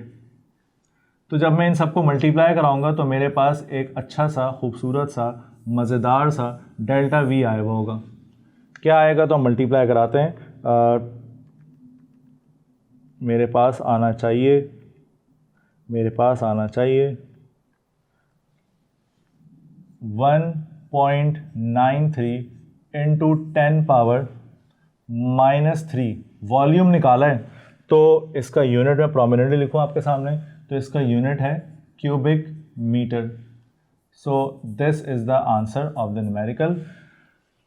तो जब मैं इन सबको मल्टीप्लाई कराऊंगा तो मेरे पास एक अच्छा सा खूबसूरत सा मज़ेदार सा डेल्टा वी आया हुआ होगा। क्या आएगा, तो हम मल्टीप्लाई कराते हैं। मेरे पास आना चाहिए 1.93 इंटू 10⁻⁻3 वॉल्यूम निकाला है। तो इसका यूनिट मैं प्रोमिनेंटली लिखूँ आपके सामने, तो इसका यूनिट है cubic metre. So this is the answer of the numerical.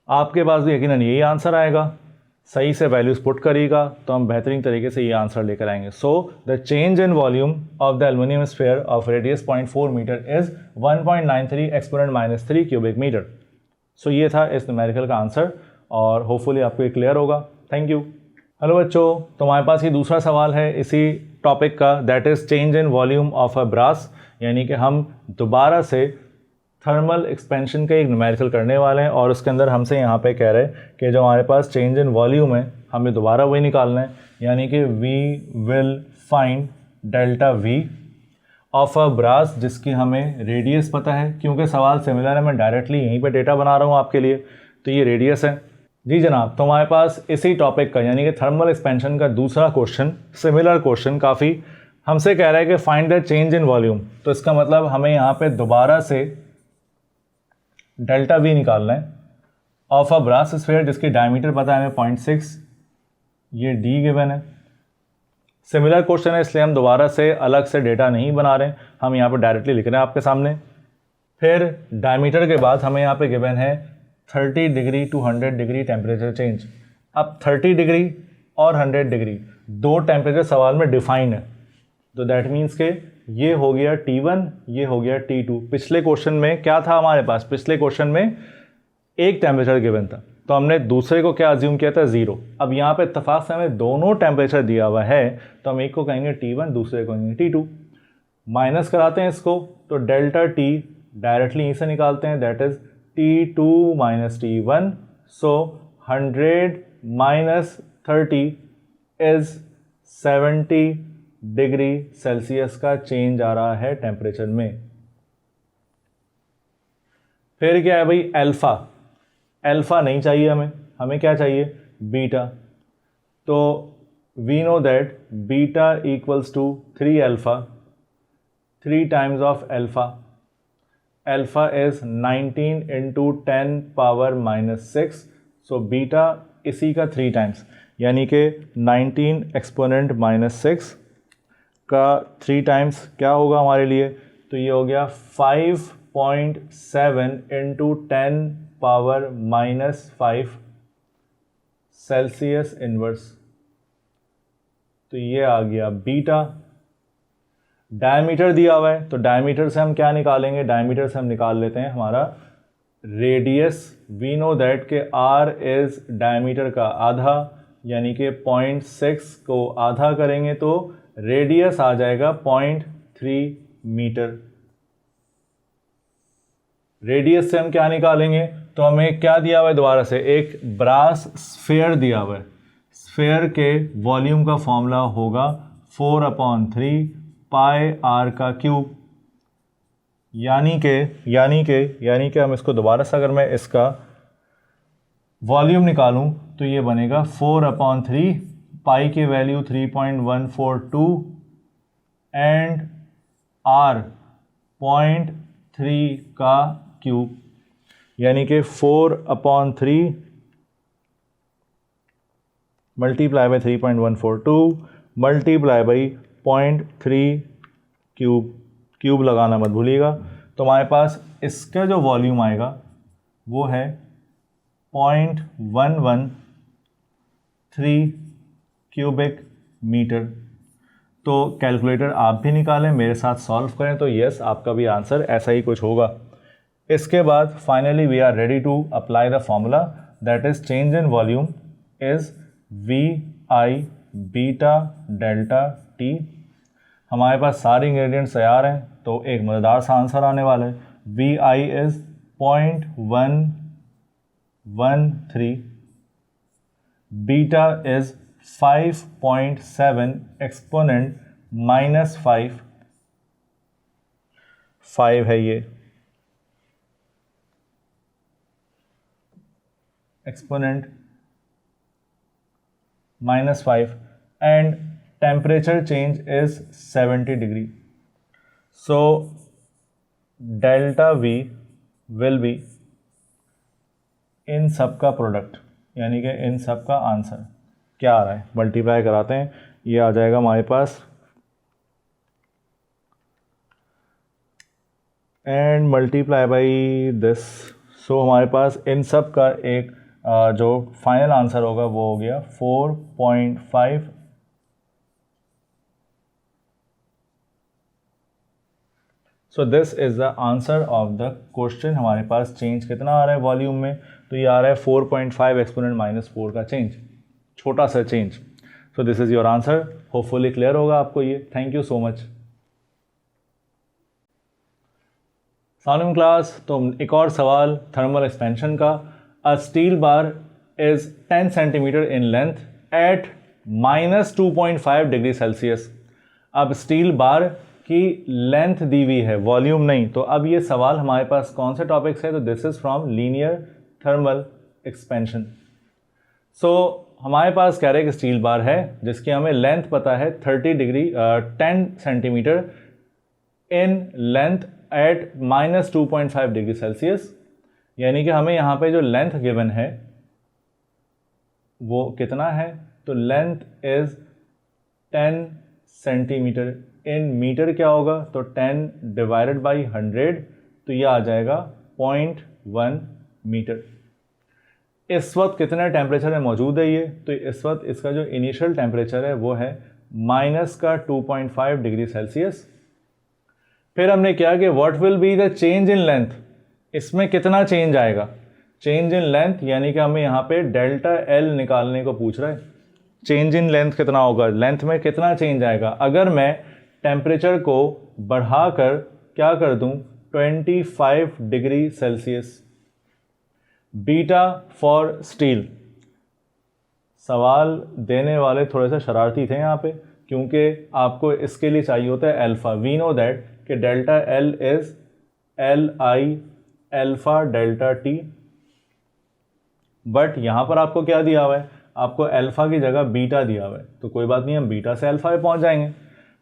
आपके पास भी यकीनन यही आंसर आएगा। सही से वैल्यूज पुट करिएगा तो हम बेहतरीन तरीके से ये आंसर लेकर आएंगे। So the change in volume of the aluminium sphere of radius 0.4 metre is 1.93 exponent -3 cubic metre. So ये था इस न्यूमेरिकल का आंसर, और होपफुली आपको ये क्लियर होगा। Thank you. हेलो बच्चों, तो हमारे पास ये दूसरा सवाल है इसी टॉपिक का, that is change in volume of a brass, यानी कि हम दोबारा से थर्मल एक्सपेंशन का एक न्यूमेरिकल करने वाले हैं, और उसके अंदर हमसे यहाँ पे कह रहे हैं कि जो हमारे पास चेंज इन वॉल्यूम है हमें दोबारा वही निकालना है, यानी कि we will find delta V of a brass जिसकी हमें रेडियस पता है। क्योंकि सवाल सिमिलर है, मैं डायरेक्टली यहीं पे डेटा बना रहा हूँ आपके लिए, तो ये रेडियस है। जी जनाब, तो हमारे पास इसी टॉपिक का यानी कि थर्मल एक्सपेंशन का दूसरा क्वेश्चन, सिमिलर क्वेश्चन काफ़ी, हमसे कह रहा है कि find the change in volume. तो इसका मतलब हमें यहाँ पे दोबारा से डेल्टा वी निकालना है ऑफ अ ब्रास स्फीयर जिसकी डायमीटर पता है हमें 0.6, ये डी गिवन है। सिमिलर क्वेश्चन है इसलिए हम दोबारा से अलग से डेटा नहीं बना रहे हैं, हम यहाँ पर डायरेक्टली लिख रहे हैं आपके सामने। फिर डायमीटर के बाद हमें यहाँ पे गिवन है 30 degree to 100 degree temperature change. अब 30 डिग्री और 100 डिग्री दो टेम्परेचर सवाल में डिफाइन है, तो दैट मीन्स के ये हो गया T1, ये हो गया T2। पिछले क्वेश्चन में क्या था हमारे पास, पिछले क्वेश्चन में एक टेम्परेचर गिवन था, तो हमने दूसरे को क्या अज्यूम किया था 0। अब यहाँ पे इत्तेफाक से हमें दोनों टेम्परेचर दिया हुआ है, तो हम एक को कहेंगे T1, दूसरे को कहेंगे T2। माइनस कराते हैं इसको, तो डेल्टा T डायरेक्टली यहीं से निकालते हैं, that is T2 minus T1। So 100 minus 30 is 70 degree Celsius का चेंज आ रहा है टेम्परेचर में। फिर क्या है भाई, अल्फ़ा नहीं चाहिए हमें क्या चाहिए, बीटा। तो we know that beta equals to 3 alpha, 3 times of alpha is 19 into 10⁻⁻6। So beta इसी का 3 टाइम्स, यानी कि 19 एक्सपोनेंट -6 का 3 टाइम्स क्या होगा हमारे लिए, तो ये हो गया 5.7 इंटू 10⁻⁻5 सेल्सियस इनवर्स। तो ये आ गया बीटा। डायमीटर दिया हुआ है, तो डायमीटर से हम क्या निकालेंगे, डायमीटर से हम निकाल लेते हैं हमारा रेडियस। वी नो दैट के r इज़ डायमीटर का आधा, यानी कि 0.6 को आधा करेंगे तो रेडियस आ जाएगा 0.3 मीटर। रेडियस से हम क्या निकालेंगे, तो हमें क्या दिया हुआ है दोबारा से, एक ब्रास स्फीयर दिया हुआ है। स्फेयर के वॉल्यूम का फॉर्मूला होगा 4/3 पाई आर का क्यूब, यानी कि हम इसको दोबारा से अगर मैं इसका वॉल्यूम निकालूं तो ये बनेगा 4/3, पाई की वैल्यू 3.142 एंड आर 0.3 का क्यूब, यानी कि 4/3 multiply by 3.142 multiply by 0.3 cube लगाना मत भूलिएगा। तो हमारे पास इसका जो वॉल्यूम आएगा वो है 0.113 क्यूबिक मीटर। तो कैलकुलेटर आप भी निकालें, मेरे साथ सॉल्व करें, तो यस आपका भी आंसर ऐसा ही कुछ होगा। इसके बाद finally we are ready to apply the formula, that is change in volume is V I beta delta T. हमारे पास सारे इंग्रेडिएंट्स तैयार हैं, तो एक मज़ेदार सा आंसर आने वाला है। V I is 0.113, beta is 5.7 exponent -5 है ये, exponent -5 and temperature change is 70 degree. So delta V will be इन सब का प्रोडक्ट, यानी कि इन सब का आंसर क्या आ रहा है, मल्टीप्लाई कराते हैं, ये आ जाएगा हमारे पास एंड मल्टीप्लाई बाई दिस। सो हमारे पास इन सब का एक जो फाइनल आंसर होगा वो हो गया 4.5। सो this is the answer of the question. हमारे पास चेंज कितना आ रहा है वॉल्यूम में, तो ये आ रहा है 4.5 एक्सपोनेंट -4 का चेंज, छोटा सा change. So this is your answer, hopefully clear होगा आपको ये। Thank you so much. सलाम क्लास। तो एक और सवाल थर्मल एक्सपेंशन का। A steel bar is 10 centimetre in length at -2.5 degree Celsius. अब स्टील बार की लेंथ दी हुई है, वॉल्यूम नहीं। तो अब ये सवाल हमारे पास कौन से टॉपिक से है, तो this is from linear thermal expansion. So हमारे पास कह रहे हैं कि स्टील बार है जिसकी हमें लेंथ पता है 10 centimetre in length at -2.5 degree Celsius, यानी कि हमें यहाँ पे जो लेंथ गिवन है वो कितना है, तो length is 10 centimetre. In metre क्या होगा, तो 10 डिवाइडेड बाई 100, तो ये आ जाएगा 0.1 मीटर। इस वक्त कितने टेम्परेचर में मौजूद है ये, तो इस वक्त इसका जो इनिशियल टेम्परेचर है वो है -2.5 डिग्री सेल्सियस। फिर हमने क्या कि what will be the change in length, इसमें कितना चेंज आएगा, चेंज इन लेंथ, यानी कि हमें यहाँ पे डेल्टा एल निकालने को पूछ रहा है। चेंज इन लेंथ कितना होगा, लेंथ में कितना चेंज आएगा अगर मैं टेम्परेचर को बढ़ाकर क्या कर दूं 25 degree Celsius. Beta for steel. सवाल देने वाले थोड़े से शरारती थे यहाँ पे, क्योंकि आपको इसके लिए चाहिए होता है अल्फ़ा। वी नो दैट कि delta L is L I alpha delta T, but यहाँ पर आपको क्या दिया हुआ है, आपको अल्फ़ा की जगह बीटा दिया हुआ है। तो कोई बात नहीं, हम बीटा से अल्फ़ा पे पहुँच जाएंगे।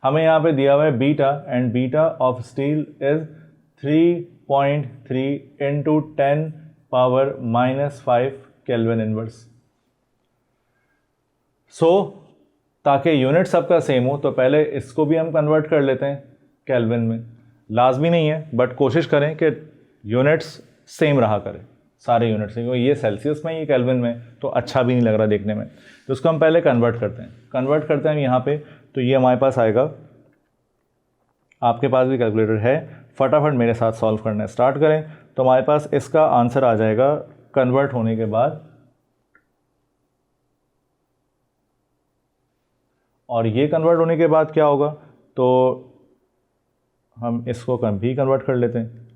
हमें यहाँ पे दिया हुआ है beta, and beta of steel is 3.3 into 10 power -5 kelvin inverse. So ताकि यूनिट सबका सेम हो तो पहले इसको भी हम कन्वर्ट कर लेते हैं केल्विन में। लाजमी नहीं है, बट कोशिश करें कि यूनिट्स सेम रहा करें, सारे यूनिट्स, क्योंकि ये सेल्सियस में, ये केल्विन में, तो अच्छा भी नहीं लग रहा देखने में। तो उसको हम पहले कन्वर्ट करते हैं यहाँ पे। तो ये हमारे पास आएगा, आपके पास भी कैलकुलेटर है, फटाफट मेरे साथ सॉल्व करना स्टार्ट करें। तो हमारे पास इसका आंसर आ जाएगा कन्वर्ट होने के बाद, और ये कन्वर्ट होने के बाद क्या होगा, तो हम इसको भी कन्वर्ट कर लेते हैं।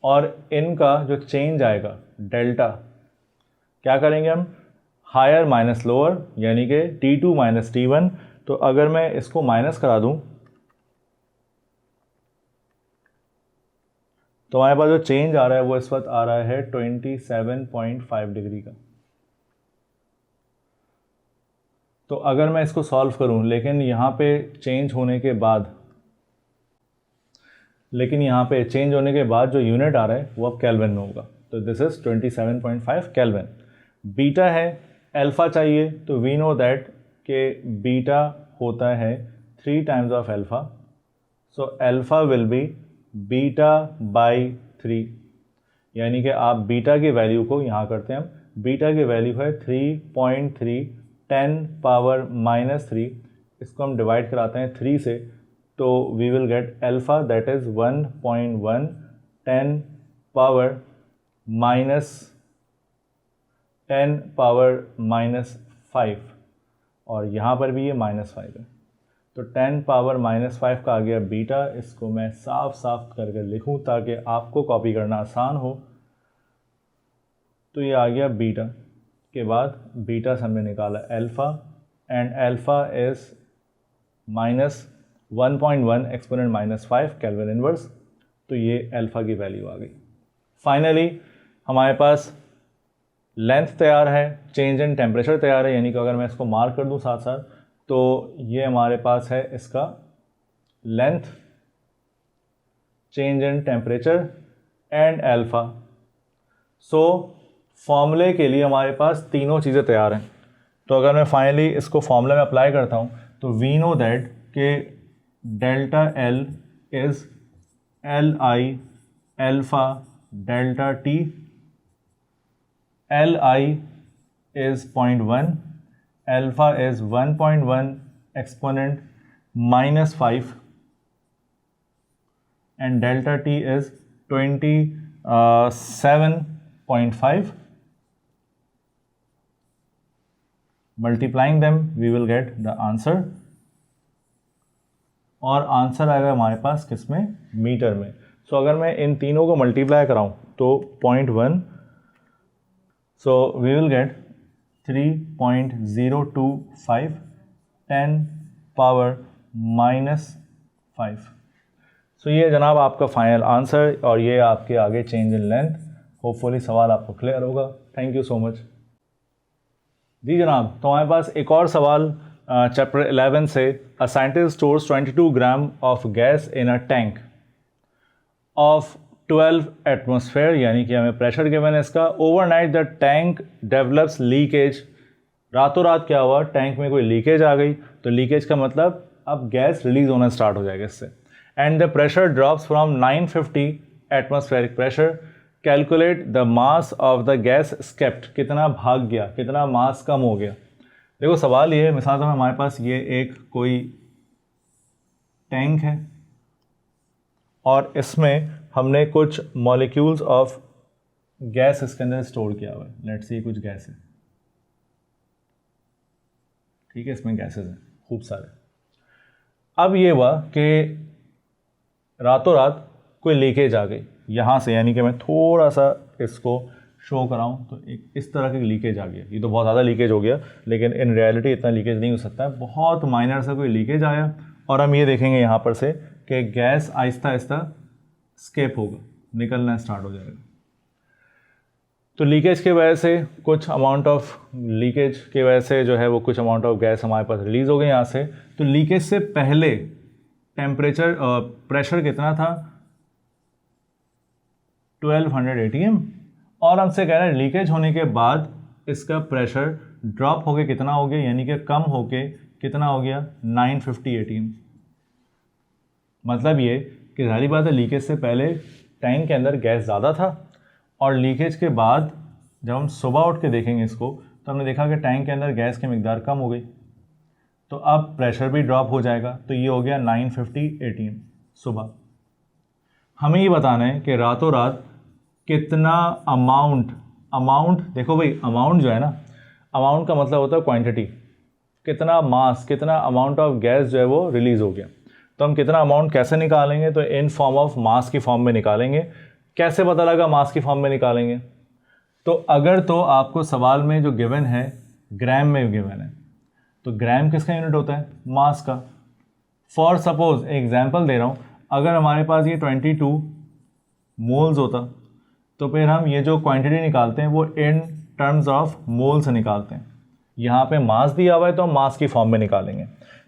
और इनका जो चेंज आएगा डेल्टा, क्या करेंगे हम, हायर माइनस लोअर, यानी कि T2 माइनस T1। तो अगर मैं इसको माइनस करा दूं तो हमारे पास जो चेंज आ रहा है वो इस वक्त आ रहा है 27.5 डिग्री का। तो अगर मैं इसको सॉल्व करूं, लेकिन यहाँ पे चेंज होने के बाद जो यूनिट आ रहा है वो अब केल्विन में होगा। तो दिस इज 27.5 केल्विन। बीटा है, अल्फ़ा चाहिए, तो वी नो दैट कि बीटा होता है 3 times of alpha. So alpha will be beta by 3, यानी कि आप बीटा की वैल्यू को यहाँ करते हैं हम, बीटा की वैल्यू है 3.3 10 पावर माइनस 3, इसको हम डिवाइड कराते हैं 3 से, तो we will get alpha that is 1.1 10 power minus 5, और यहाँ पर भी ये -5 है। तो 10 पावर -5 का आ गया बीटा। इसको मैं साफ साफ करके लिखूं ताकि आपको कॉपी करना आसान हो। तो ये आ गया बीटा के बाद बीटा से हमने निकाला alpha, and alpha is -1.1 exponent -5 kelvin inverse. तो ये अल्फ़ा की वैल्यू आ गई। फाइनली हमारे पास लेंथ तैयार है, चेंज इन टेम्परेचर तैयार है, यानी कि अगर मैं इसको मार्क कर दूं साथ साथ, तो ये हमारे पास है इसका length, change in temperature and alpha. So फॉर्मूले के लिए हमारे पास तीनों चीज़ें तैयार हैं। तो अगर मैं फाइनली इसको फॉर्मूले में अप्लाई करता हूँ तो वी नो दैट कि delta L is L I alpha delta T, L I is 0.1, alpha is 1.1 exponent -5, and delta t is 27.5. Multiplying them we will get the answer, और आंसर आएगा हमारे पास किस में, मीटर में। सो अगर मैं इन तीनों को मल्टीप्लाई कराऊं तो 0.1, so we will get 3.025 10 power -5। So ये जनाब आपका फाइनल आंसर, और ये आपके आगे चेंज इन लेंथ। होपफुली सवाल आपको क्लियर होगा। Thank you so much. जी जनाब, तो हमारे पास एक और सवाल चैप्टर 11 से। A scientist stores 22 gram of gas in a tank of 12 atmosphere, यानी कि हमें प्रेशर गिवन है इसका। Overnight the tank develops leakage, रातों रात क्या हुआ, टैंक में कोई लीकेज आ गई। तो लीकेज का मतलब अब गैस रिलीज होना स्टार्ट हो जाएगा इससे। And the pressure drops from 950 atmospheric pressure, calculate the mass of the gas escaped, कितना भाग गया, कितना मास कम हो गया। देखो सवाल ये है, मिसाल में हमारे पास ये एक कोई टैंक है और इसमें हमने कुछ मॉलिक्यूल्स ऑफ गैस इसके अंदर स्टोर किया हुआ है। लेट्स सी कुछ गैस है, ठीक है, इसमें गैसेस हैं खूब सारे। अब ये हुआ कि रातों रात कोई लीकेज आ गई यहाँ से, यानी कि मैं थोड़ा सा इसको शो कराऊँ तो एक इस तरह की लीकेज आ गया। ये तो बहुत ज़्यादा लीकेज हो गया, लेकिन इन रियलिटी इतना लीकेज नहीं हो सकता है। बहुत माइनर सा कोई लीकेज आया और हम ये देखेंगे यहाँ पर से कि गैस आहिस्ता आहिस्ता स्केप होगा, निकलना स्टार्ट हो जाएगा। तो लीकेज की वजह से कुछ अमाउंट ऑफ लीकेज की वजह से जो है वो कुछ अमाउंट ऑफ गैस हमारे पास रिलीज़ हो गई यहाँ से। तो लीकेज से पहले टेम्परेचर प्रेशर कितना था, 1200 atm, और हमसे कह रहे हैं लीकेज होने के बाद इसका प्रेशर ड्रॉप होके कितना हो गया, यानी कि कम होके कितना हो गया, 950 atm। मतलब ये कि जाहिर बात है लीकेज से पहले टैंक के अंदर गैस ज़्यादा था, और लीकेज के बाद जब हम सुबह उठ के देखेंगे इसको तो हमने देखा कि टैंक के अंदर गैस की मिकदार कम हो गई। तो अब प्रेशर भी ड्रॉप हो जाएगा, तो ये हो गया 950 atm सुबह। हमें ये बताना है कि रातों रात कितना अमाउंट देखो भाई, अमाउंट जो है ना, अमाउंट का मतलब होता है क्वांटिटी, कितना मास, कितना अमाउंट ऑफ गैस जो है वो रिलीज़ हो गया। तो हम कितना अमाउंट कैसे निकालेंगे, तो इन फॉर्म ऑफ मास की फॉर्म में निकालेंगे। कैसे पता लगा मास की फॉर्म में निकालेंगे? तो अगर तो आपको सवाल में जो गिवन है ग्राम में गिवन है, तो ग्राम किसका यूनिट होता है? मास का। फॉर सपोज एग्जाम्पल दे रहा हूँ, अगर हमारे पास ये 22 मोल्स होता तो फिर हम ये जो क्वांटिटी निकालते हैं वो इन टर्म्स ऑफ मोल से निकालते हैं। यहाँ पे मास दिया हुआ है तो हम मास की फॉर्म में निकालेंगे।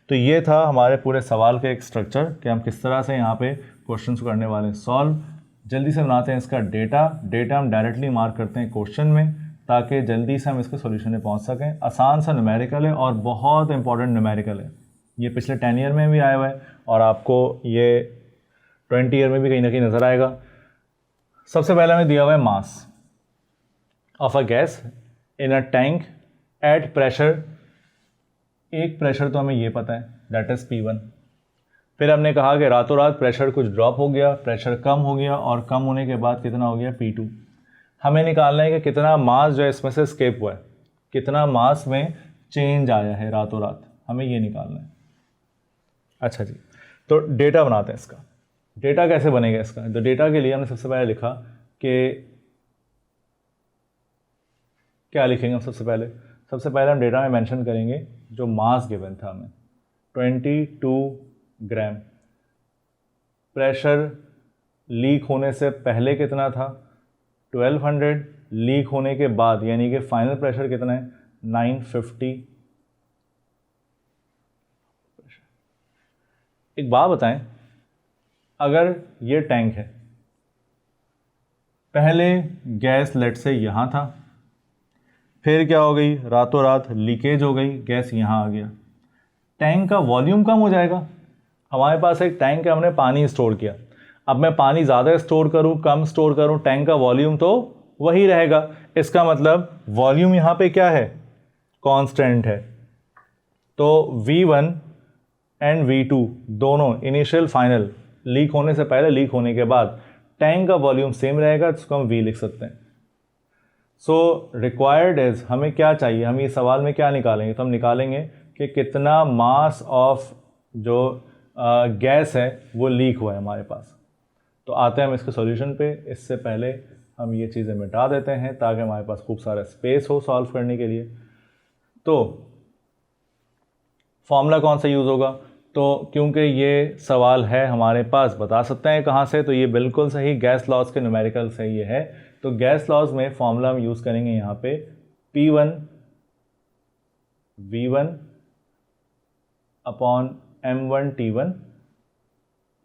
तो ये था हमारे पूरे सवाल का एक स्ट्रक्चर कि हम किस तरह से यहाँ पे क्वेश्चन को करने वाले सॉल्व। जल्दी से बनाते हैं इसका डेटा हम डायरेक्टली मार्क करते हैं क्वेश्चन में, ताकि जल्दी से हम इसके सॉल्यूशन में पहुँच सकें। आसान सा न्यूमेरिकल है और बहुत इंपॉर्टेंट न्यूमेरिकल है। ये पिछले 10 ईयर में भी आया हुआ है और आपको ये 20 ईयर में भी कहीं ना कहीं नज़र आएगा। सबसे पहले हमें दिया हुआ है mass of a gas in a tank at pressure. एक प्रेशर तो हमें ये पता है, दैट इज़ P1। फिर हमने कहा कि रातों रात प्रेशर कुछ ड्रॉप हो गया, प्रेशर कम हो गया और कम होने के बाद कितना हो गया? P2। हमें निकालना है कि कितना मास जो है इसमें से स्केप हुआ है, कितना मास में चेंज आया है रातों रात, हमें ये निकालना है। अच्छा जी, तो डेटा बनाते हैं इसका। डेटा कैसे बनेगा इसका? तो डेटा के लिए हमने सबसे पहले लिखा कि क्या लिखेंगे हम? सबसे पहले हम डेटा में मेंशन करेंगे जो मास गिवन था हमें 22 ग्राम। प्रेशर लीक होने से पहले कितना था? 1200। लीक होने के बाद यानी कि फाइनल प्रेशर कितना है? 950। एक बात बताएं, अगर ये टैंक है, पहले गैस लेट से यहाँ था, फिर क्या हो गई? रातों रात लीकेज हो गई, गैस यहाँ आ गया, टैंक का वॉल्यूम कम हो जाएगा। हमारे पास एक टैंक है, हमने पानी स्टोर किया। अब मैं पानी ज़्यादा स्टोर करूँ कम स्टोर करूँ, टैंक का वॉल्यूम तो वही रहेगा। इसका मतलब वॉल्यूम यहाँ पे क्या है? कांस्टेंट है। तो V1 एंड V2 दोनों इनिशियल फाइनल, लीक होने से पहले लीक होने के बाद, टैंक का वॉल्यूम सेम रहेगा, जिसको हम V लिख सकते हैं। सो रिक्वायर्ड इज, हमें क्या चाहिए? हम ये सवाल में क्या निकालेंगे? तो हम निकालेंगे कि कितना मास ऑफ जो गैस है वो लीक हुआ है हमारे पास। तो आते हैं हम इसके सॉल्यूशन पे। इससे पहले हम ये चीज़ें मिटा देते हैं ताकि हमारे पास खूब सारा स्पेस हो सॉल्व करने के लिए। तो फॉर्मूला कौन सा यूज़ होगा? तो क्योंकि ये सवाल है हमारे पास, बता सकते हैं कहाँ से, तो ये बिल्कुल सही गैस लॉज के न्यूमेरिकल से ये है। तो गैस लॉज में फॉर्मूला हम यूज़ करेंगे यहाँ पे P1 V1 upon M1 T1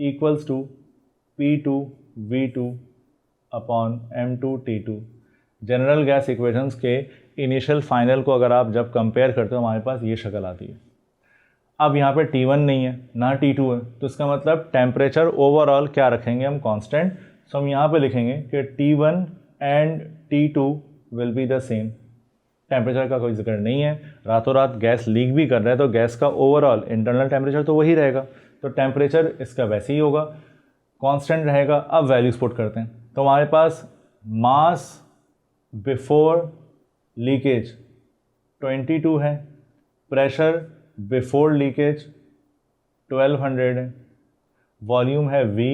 equals to P2 V2 upon M2 T2। General gas equations के इनिशियल फाइनल को अगर आप जब कंपेयर करते हो हमारे पास ये शक्ल आती है। अब यहाँ पे T1 नहीं है ना T2 है, तो इसका मतलब टेम्परेचर ओवरऑल क्या रखेंगे हम? कांस्टेंट। सो हम यहाँ पे लिखेंगे कि T1 and T2 will be the same. Temperature का कोई जिक्र नहीं है, रातों रात गैस लीक भी कर रहा है तो गैस का ओवरऑल इंटरनल टेम्परेचर तो वही रहेगा, तो टेम्परेचर इसका वैसे ही होगा, कांस्टेंट रहेगा। अब वैल्यूज पुट करते हैं, तो हमारे पास मास बिफोर लीकेज 22 है, प्रेशर बिफोर लीकेज 1200 है, वॉल्यूम है V,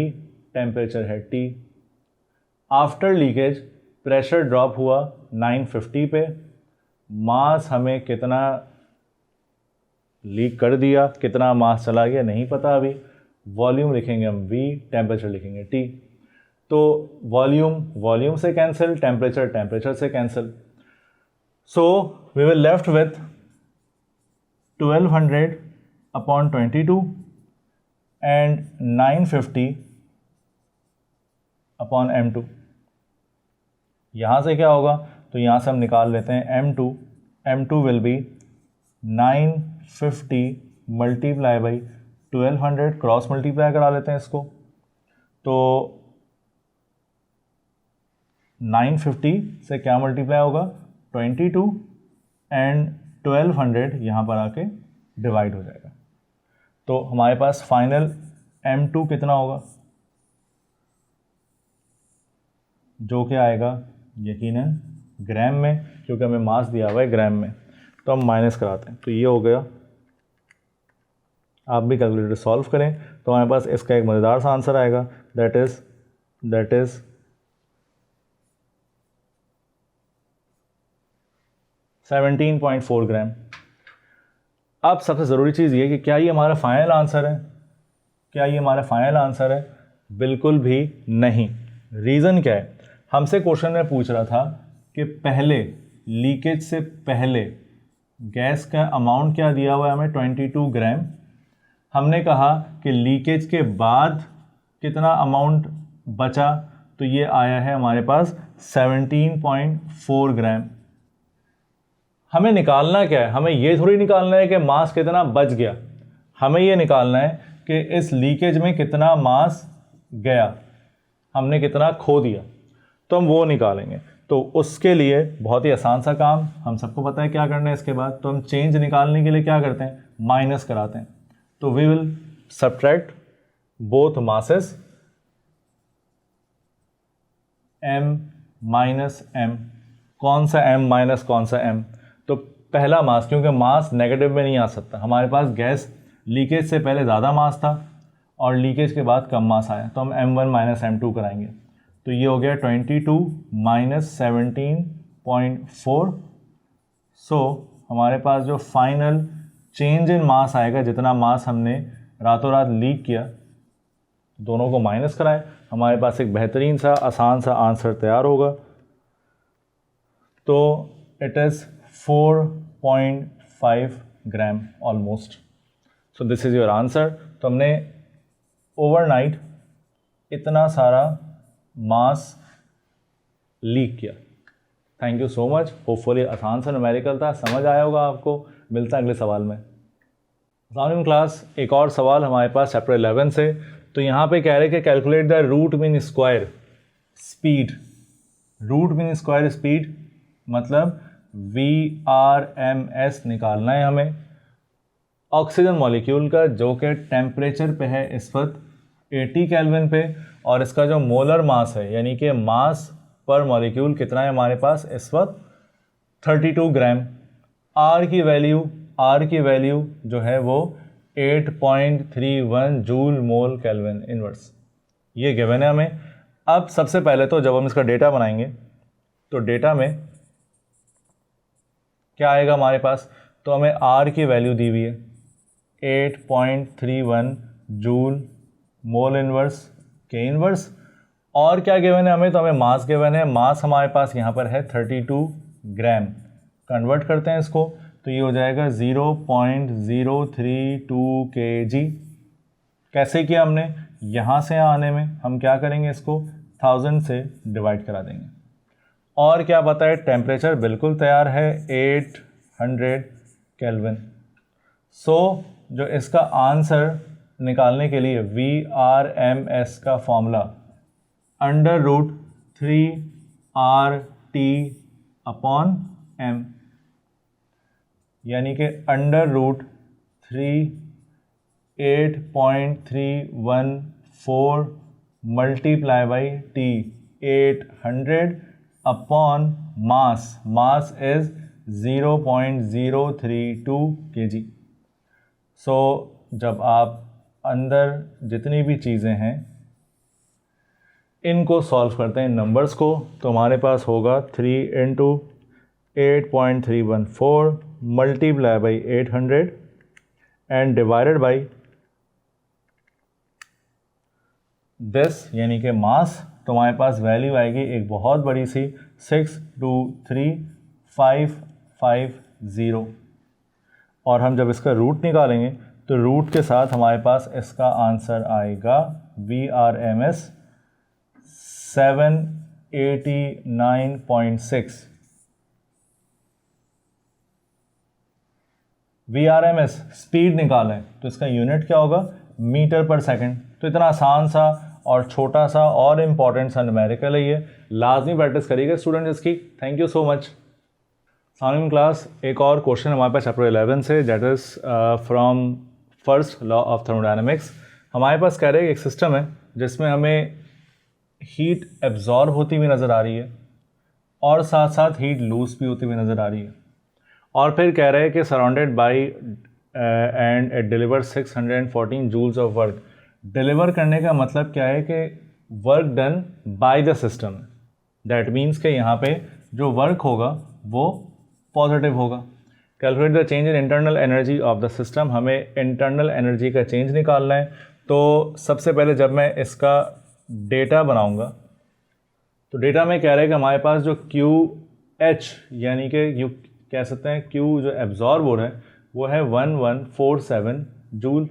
टेम्परेचर है T। After leakage pressure drop हुआ 950 पे, मास हमें कितना लीक कर दिया, कितना मास चला गया नहीं पता अभी, वॉल्यूम लिखेंगे हम V, टेम्परेचर लिखेंगे T। तो वॉल्यूम से कैंसिल, टेम्परेचर से cancel. So we will left with 1200 upon 22 and 950 upon M2। यहाँ से क्या होगा? तो यहाँ से हम निकाल लेते हैं M2 will be 950 multiply by 1200, cross multiply करा लेते हैं इसको। तो 950 से क्या मल्टीप्लाई होगा? 22 एंड 1200 यहाँ पर आके डिवाइड हो जाएगा। तो हमारे पास फाइनल M2 कितना होगा? जो कि आएगा यकीनन ग्राम में, क्योंकि हमें मास दिया हुआ है ग्राम में। तो हम माइनस कराते हैं, तो ये हो गया। आप भी कैलकुलेटर सॉल्व करें तो हमारे पास इसका एक मज़ेदार सा आंसर आएगा, दैट इज़ 17.4 ग्राम। अब सबसे ज़रूरी चीज़ ये कि क्या ये हमारा फाइनल आंसर है? क्या ये हमारा फाइनल आंसर है? बिल्कुल भी नहीं। रीज़न क्या है? हमसे क्वेश्चन में पूछ रहा था कि पहले लीकेज से पहले गैस का अमाउंट क्या दिया हुआ है हमें, 22 ग्राम। हमने कहा कि लीकेज के बाद कितना अमाउंट बचा, तो ये आया है हमारे पास 17.4 ग्राम। हमें निकालना क्या है? हमें ये थोड़ी निकालना है कि मास कितना बच गया, हमें ये निकालना है कि इस लीकेज में कितना मास गया, हमने कितना खो दिया, तो हम वो निकालेंगे। तो उसके लिए बहुत ही आसान सा काम, हम सबको पता है क्या करना है इसके बाद। तो हम चेंज निकालने के लिए क्या करते हैं, माइनस कराते हैं। तो we will subtract both masses m minus m। कौन सा m माइनस कौन सा m? तो पहला मास, क्योंकि मास नेगेटिव में नहीं आ सकता, हमारे पास गैस लीकेज से पहले ज़्यादा मास था और लीकेज के बाद कम मास आया, तो हम m1 माइनस m2 कराएंगे। तो ये हो गया 22 माइनस 17.4। सो हमारे पास जो फाइनल चेंज इन मास आएगा, जितना मास हमने रातों रात लीक किया, दोनों को माइनस कराए, हमारे पास एक बेहतरीन सा आसान सा आंसर तैयार होगा। तो it is 4.5 gram almost. So this is your answer. तो हमने ओवरनाइट इतना सारा मास लीक किया। Thank you so much. Hopefully आसान सा न्यूमेरिकल था, समझ आया होगा आपको। मिलता है अगले सवाल में। अस्सलाम क्लास, एक और सवाल हमारे पास चैप्टर 11 से। तो यहाँ पे कह रहे हैं कि calculate the root mean square speed. Root mean square speed मतलब VRMS निकालना है हमें ऑक्सीजन मॉलिक्यूल का, जो कि टेम्परेचर पे है इस वक्त 80 केल्विन पे, और इसका जो मोलर मास है यानी कि मास पर मॉलिक्यूल कितना है हमारे पास इस वक्त 32 ग्राम। आर की वैल्यू जो है वो 8.31 जूल मोल केल्विन इनवर्स, ये गिवन है हमें। अब सबसे पहले तो जब हम इसका डेटा बनाएंगे तो डेटा में क्या आएगा हमारे पास, तो हमें आर की वैल्यू दी हुई है 8.31 जूल मोल इनवर्स के इनवर्स, और क्या गिवन है हमें, तो हमें मास गिवन है। मास हमारे पास यहाँ पर है 32 ग्राम। कन्वर्ट करते हैं इसको तो ये हो जाएगा 0.032 kg। कैसे किया हमने, यहाँ से आने में हम क्या करेंगे, इसको 1000 से डिवाइड करा देंगे। और क्या पता है, टेम्परेचर बिल्कुल तैयार है 800 केल्विन। सो जो इसका आंसर निकालने के लिए VRMS का फॉर्मूला √3RT/m, यानी कि √3 8.314 multiply by T 800 upon mass is 0.032 kg। सो जब आप अंदर जितनी भी चीज़ें हैं इनको सॉल्व करते हैं नंबर्स को, तो हमारे पास होगा 3 × 8.314 multiply by 800 and divided by this यानी कि मास। तो हमारे पास वैल्यू आएगी एक बहुत बड़ी सी 623,550, और हम जब इसका रूट निकालेंगे तो रूट के साथ हमारे पास इसका आंसर आएगा VRMS 789.6। VRMS स्पीड निकालें तो इसका यूनिट क्या होगा, मीटर पर सेकंड। तो इतना आसान सा और छोटा सा और इम्पॉर्टेंट सा न्यूमेरिकल है ये, लाजमी प्रैक्टिस करिएगा स्टूडेंट इसकी। Thank you so much. सामने क्लास, एक और क्वेश्चन हमारे पास चैप्टर 11 से, that is from first law of thermodynamics. हमारे पास कह रहे हैं एक सिस्टम है जिसमें हमें हीट एब्जॉर्ब होती हुई नज़र आ रही है और साथ साथ हीट लूज भी होती हुई नज़र आ रही है, और फिर कह रहे हैं कि surrounded by and it deliver 614 joules of work. Deliver करने का मतलब क्या है कि work done by the system. That means कि यहाँ पे जो वर्क होगा वो पॉजिटिव होगा। Calculate the change in internal energy of the system, हमें इंटरनल एनर्जी का चेंज निकालना है। तो सबसे पहले जब मैं इसका डेटा बनाऊंगा तो डेटा में कह रहा है कि हमारे पास जो QH यानी कि यू कह सकते हैं Q जो एब्जॉर्ब हो रहा है वो है 1147 जूल,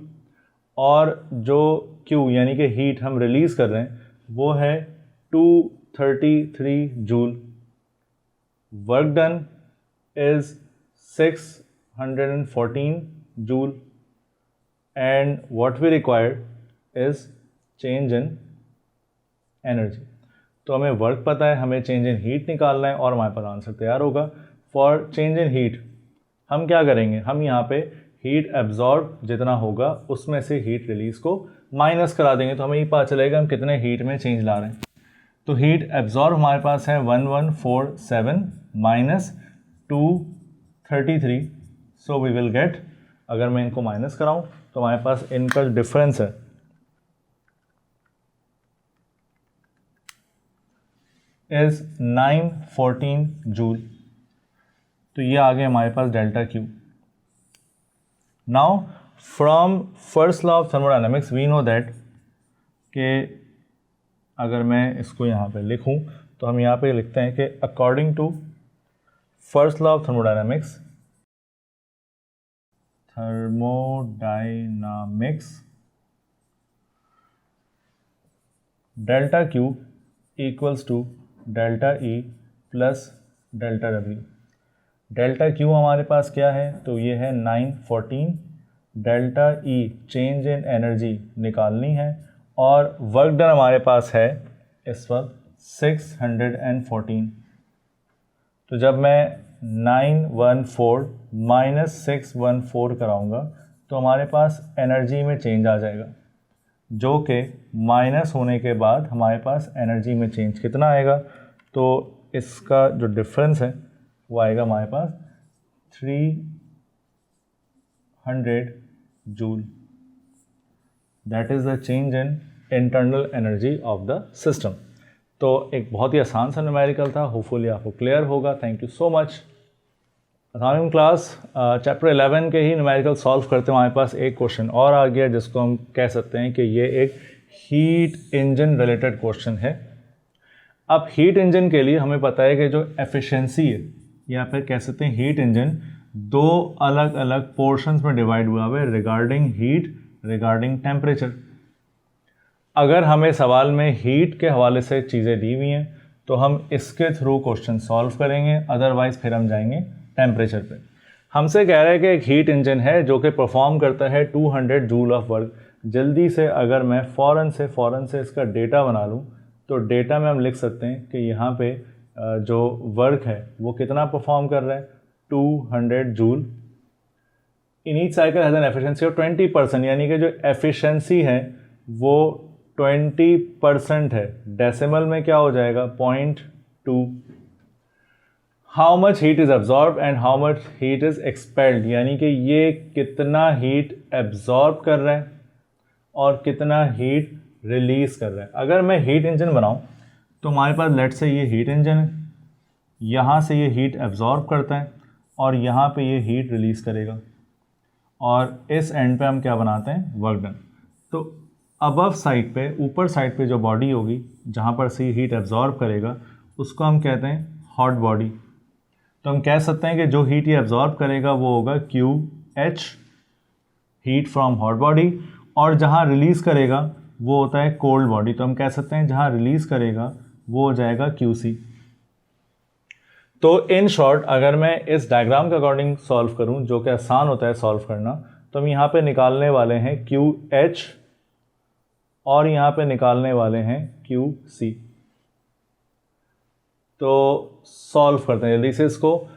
और जो Q यानी कि हीट हम रिलीज़ कर रहे हैं वो है 233 joule. Work done is 614 joule and what we required is change in energy। तो हमें वर्क पता है, हमें चेंज इन हीट निकालना है और हमारे पास आंसर तैयार होगा। फॉर चेंज इन हीट हम क्या करेंगे, हम यहाँ पे हीट एब्जॉर्ब जितना होगा उसमें से हीट रिलीज़ को माइनस करा देंगे, तो हमें ये पता चलेगा हम कितने हीट में चेंज ला रहे हैं। तो हीट एब्जॉर्ब हमारे पास है 1147 minus 233, so we will get, अगर मैं इनको माइनस कराऊं तो हमारे पास इनका जो डिफरेंस है इज 914 जूल। तो ये आ गया हमारे पास delta Q। Now from first law of thermodynamics we know that कि अगर मैं इसको यहाँ पे लिखूँ तो हम यहाँ पे लिखते हैं कि according to first law of thermodynamics delta Q equals to delta E plus delta W। Delta Q हमारे पास क्या है, तो ये है 914, delta E change in energy निकालनी है, और वर्क डन हमारे पास है इस वक्त 614। तो जब मैं 914 माइनस 614 कराऊंगा तो हमारे पास एनर्जी में चेंज आ जाएगा, जो कि माइनस होने के बाद हमारे पास एनर्जी में चेंज कितना आएगा, तो इसका जो डिफरेंस है वो आएगा हमारे पास 300 joule. That is the change in internal energy of the system. तो एक बहुत ही आसान सा न्यूमेरिकल था, होपफुली आपको क्लियर होगा। Thank you so much. अस्सलाम क्लास, चैप्टर 11 के ही न्यूमेरिकल सॉल्व करते हमारे पास एक क्वेश्चन और आ गया जिसको हम कह सकते हैं कि ये एक हीट इंजन रिलेटेड क्वेश्चन है। अब हीट इंजन के लिए हमें पता है कि जो एफिशिएंसी है, या फिर कह सकते हैं हीट इंजन दो अलग अलग पोर्शंस में डिवाइड हुआ है, रिगार्डिंग हीट, रिगार्डिंग टेम्परेचर। अगर हमें सवाल में हीट के हवाले से चीज़ें दी हुई हैं तो हम इसके थ्रू क्वेश्चन सॉल्व करेंगे, अदरवाइज़ फिर हम जाएंगे टेम्परेचर पे। हमसे कह रहा है कि एक हीट इंजन है जो कि परफॉर्म करता है 200 जूल ऑफ वर्क। जल्दी से अगर मैं फ़ौरन से इसका डेटा बना लूँ तो डेटा में हम लिख सकते हैं कि यहाँ पे जो वर्क है वो कितना परफॉर्म कर रहा है, 200 joule. In each cycle has an efficiency of 20%, यानी कि जो एफिशिएंसी है वो 20% है। डेसिमल में क्या हो जाएगा, 0.2। How much heat is absorb and how much heat is expelled, यानी कि ये कितना हीट एब्जॉर्ब कर रहा है और कितना हीट रिलीज़ कर रहा है। अगर मैं हीट इंजन बनाऊं तो हमारे पास लेट से ये हीट इंजन है, यहाँ से ये हीट एब्जॉर्ब करता है और यहाँ पे ये हीट रिलीज़ करेगा, और इस एंड पे हम क्या बनाते हैं, वर्क डन। तो अबव साइड पे, ऊपर साइड पे जो बॉडी होगी जहाँ पर से हीट एब्जॉर्ब करेगा उसको हम कहते हैं हॉट बॉडी। तो हम कह सकते हैं कि जो हीट ये एब्जॉर्ब करेगा वो होगा QH, heat from hot body, और जहाँ रिलीज़ करेगा वो होता है कोल्ड बॉडी। तो हम कह सकते हैं जहाँ रिलीज़ करेगा वो हो जाएगा QC। तो इन शॉर्ट अगर मैं इस डायग्राम के अकॉर्डिंग सॉल्व करूं, जो कि आसान होता है सॉल्व करना, तो हम यहाँ पे निकालने वाले हैं QH और यहाँ पे निकालने वाले हैं QC। तो सॉल्व करते हैं जल्दी से इसको।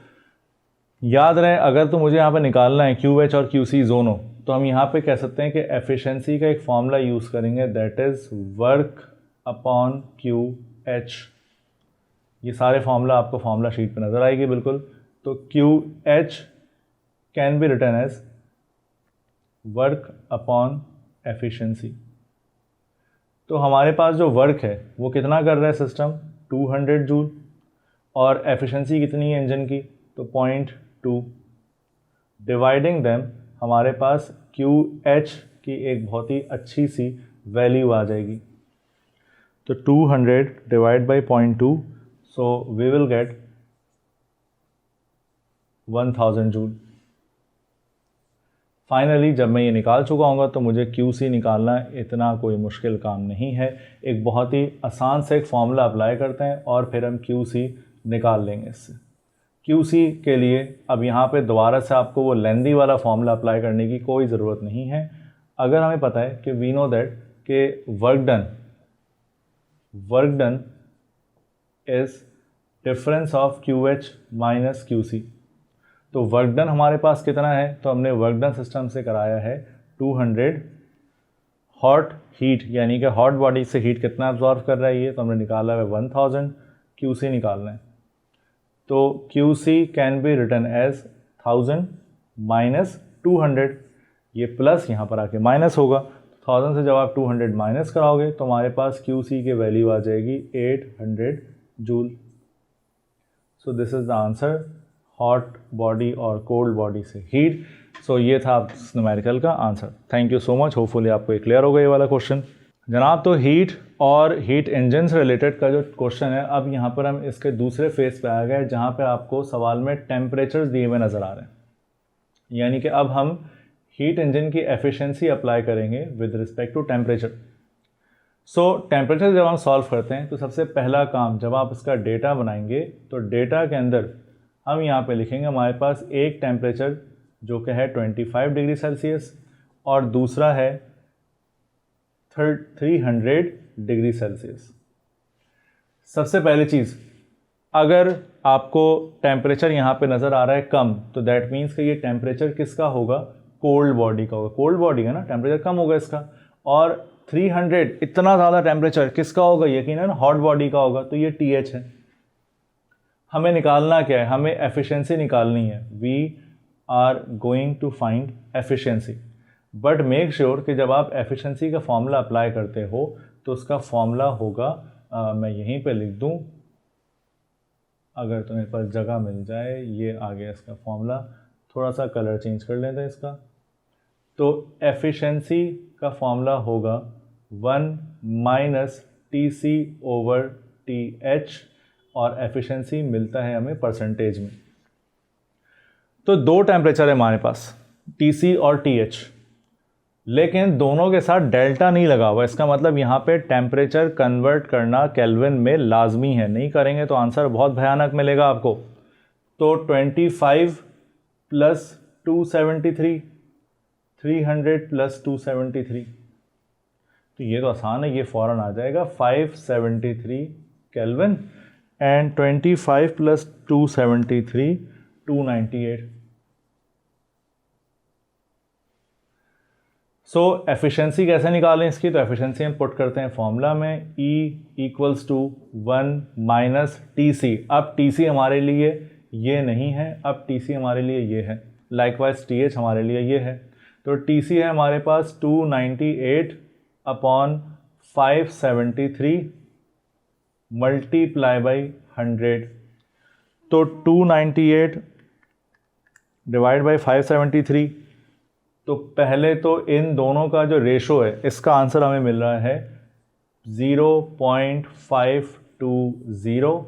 याद रहे अगर तो मुझे यहाँ पे निकालना है QH और QC दोनों, तो हम यहाँ पे कह सकते हैं कि एफिशिएंसी का एक फॉर्मूला यूज़ करेंगे, that is work upon QH। ये सारे फार्मूला आपको फार्मूला शीट पे नज़र आएगी बिल्कुल। तो QH can be written as work upon efficiency. तो हमारे पास जो वर्क है वो कितना कर रहा है सिस्टम, 200 जूल, और एफिशिएंसी कितनी है इंजन की, तो 0.2, डिवाइडिंग देम हमारे पास QH की एक बहुत ही अच्छी सी वैल्यू आ जाएगी। तो 200 divide by 0.2, so we will get 1000 joule. Finally जब मैं ये निकाल चुका हूँगा तो मुझे QC निकालना इतना कोई मुश्किल काम नहीं है। एक बहुत ही आसान से एक फॉर्मूला अप्लाई करते हैं और फिर हम QC निकाल लेंगे इससे। QC के लिए अब यहाँ पे दोबारा से आपको वो लेंदी वाला फॉर्मूला अप्लाई करने की कोई ज़रूरत नहीं है। अगर हमें पता है कि वी नो दैट कि work done is difference of QH minus QC। तो वर्क डन हमारे पास कितना है, तो हमने वर्क डन सिस्टम से कराया है 200 हॉट हीट, यानी कि हॉट बॉडी से हीट कितना अब्जॉर्व कर रहा है ये, तो हमने निकाला है 1000। QC निकालना है तो QC can be written as 1000 minus 200, ये प्लस यहाँ पर आके माइनस होगा। 1000 से जब आप 200 माइनस कराओगे तो हमारे पास QC की वैल्यू आ जाएगी 800 joule. So this is the answer, hot body और कोल्ड बॉडी से हीट। सो ये था न्यूमेरिकल का answer. Thank you so much, hopefully आपको क्लियर होगा ये वाला क्वेश्चन जनाब। तो हीट और हीट इंजन से रिलेटेड का जो क्वेश्चन है, अब यहाँ पर हम इसके दूसरे फेज पे आ गए जहाँ पे आपको सवाल में टेम्परेचर्स दिए हुए नज़र आ रहे हैं, यानी कि अब हम हीट इंजन की एफिशिएंसी अप्लाई करेंगे with respect to temperature. So temperature जब हम सॉल्व करते हैं तो सबसे पहला काम, जब आप इसका डेटा बनाएंगे तो डेटा के अंदर हम यहाँ पे लिखेंगे हमारे पास एक टेम्परेचर जो कि है 25 डिग्री सेल्सियस और दूसरा है 300 डिग्री सेल्सियस। सबसे पहली चीज़, अगर आपको टेम्परेचर यहाँ पे नज़र आ रहा है कम, तो दैट मीन्स कि ये टेम्परेचर किसका होगा, कोल्ड बॉडी का होगा। कोल्ड बॉडी है ना, टेम्परेचर कम होगा इसका। और 300 इतना ज़्यादा टेम्परेचर किसका होगा, यकीनन हॉट बॉडी का होगा, तो ये TH है। हमें निकालना क्या है, हमें एफिशिएंसी निकालनी है। We are going to find efficiency, but make sure कि जब आप एफिशिएंसी का फॉर्मूला अप्लाई करते हो तो उसका फॉर्मूला होगा, मैं यहीं पे लिख दूं अगर तुम्हें पास जगह मिल जाए, ये आ गया इसका फॉर्मूला। थोड़ा सा कलर चेंज कर लेते हैं इसका। तो एफिशिएंसी का फॉर्मूला होगा 1 माइनस TC/TH और एफिशिएंसी मिलता है हमें परसेंटेज में। तो दो टेम्परेचर है हमारे पास, TC और TH, लेकिन दोनों के साथ डेल्टा नहीं लगा हुआ। इसका मतलब यहाँ पे टेम्परेचर कन्वर्ट करना केल्विन में लाजमी है, नहीं करेंगे तो आंसर बहुत भयानक मिलेगा आपको। तो 25 प्लस 273, 300 प्लस 273, तो ये तो आसान है, ये फ़ौरन आ जाएगा 573 kelvin, and 25 plus 273 298। So efficiency कैसे निकालें इसकी, तो एफिशिएंसी हम पुट करते हैं फॉर्मूला में, E equals to 1 minus TC। अब TC हमारे लिए ये नहीं है, अब TC हमारे लिए ये है, लाइकवाइज TH हमारे लिए ये है। तो TC है हमारे पास 298 अपॉन 573 मल्टीप्लाई बाई 100। तो 298 डिवाइड बाई 573, तो पहले तो इन दोनों का जो रेशो है इसका आंसर हमें मिल रहा है 0.520।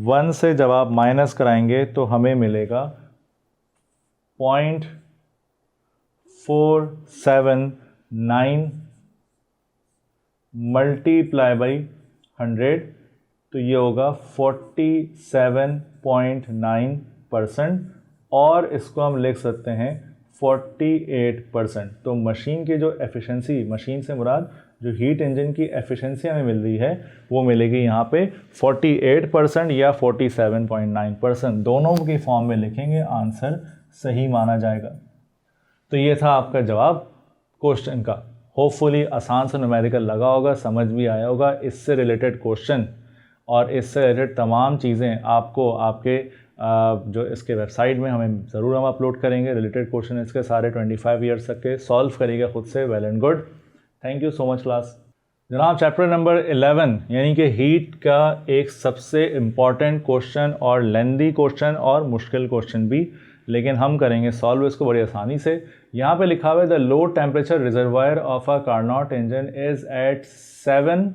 1 से जब आप माइनस कराएंगे तो हमें मिलेगा 0.479 मल्टीप्लाई बाई 100, तो ये होगा 47.9%, और इसको हम लिख सकते हैं 48%। तो मशीन की जो एफिशिएंसी, मशीन से मुराद जो हीट इंजन की एफिशिएंसी हमें मिल रही है वो मिलेगी यहाँ पे 48% या 47.9%, दोनों की फॉर्म में लिखेंगे, आंसर सही माना जाएगा। तो ये था आपका जवाब क्वेश्चन का। होपफुली आसान सा न्यूमेरिकल लगा होगा, समझ भी आया होगा। इससे रिलेटेड क्वेश्चन और इससे रिलेटेड तमाम चीज़ें आपको आपके जो इसके वेबसाइट में हमें ज़रूर हम अपलोड करेंगे। रिलेटेड क्वेश्चन इसके सारे 25 ईयर्स तक के सॉल्व करिएगा खुद से, well and good. Thank you so much class. जनाब चैप्टर नंबर 11 यानी कि हीट का एक सबसे इम्पॉर्टेंट क्वेश्चन और लेंदी क्वेश्चन और मुश्किल क्वेश्चन भी, लेकिन हम करेंगे सॉल्व इसको बड़ी आसानी से। यहाँ पे लिखा हुआ है the low temperature reservoir of a Carnot engine is at 7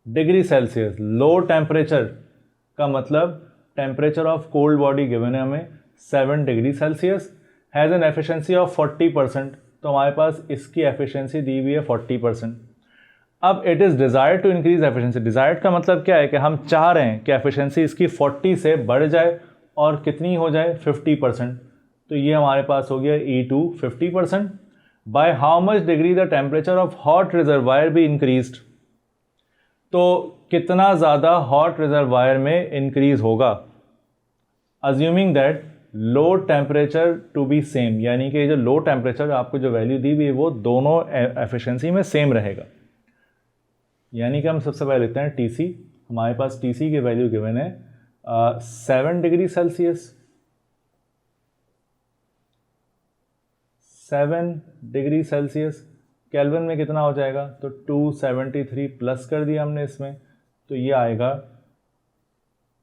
degree Celsius. Low temperature का मतलब temperature of cold body given है हमें 7 degree Celsius, has an efficiency of 40%। तो हमारे पास इसकी एफिशिएंसी दी हुई है 40%। अब it is desired to increase efficiency. Desired का मतलब क्या है कि हम चाह रहे हैं कि एफिशिएंसी इसकी 40 से बढ़ जाए और कितनी हो जाए 50%। तो ये हमारे पास हो गया E2 50%। By how much degree the temperature of hot reservoir भी इंक्रीज्ड। तो कितना ज़्यादा हॉट रिजर्वायर में इंक्रीज होगा, assuming that low temperature to be same, यानी कि जो लो टेम्परेचर आपको जो वैल्यू दी हुई है वो दोनों एफिशिएंसी में सेम रहेगा। यानी कि हम सबसे पहले लिखते हैं TC। हमारे पास TC की वैल्यू गिवन है 7 degree Celsius. 7 degree Celsius kelvin में कितना हो जाएगा, तो 273 प्लस कर दिया हमने इसमें, तो ये आएगा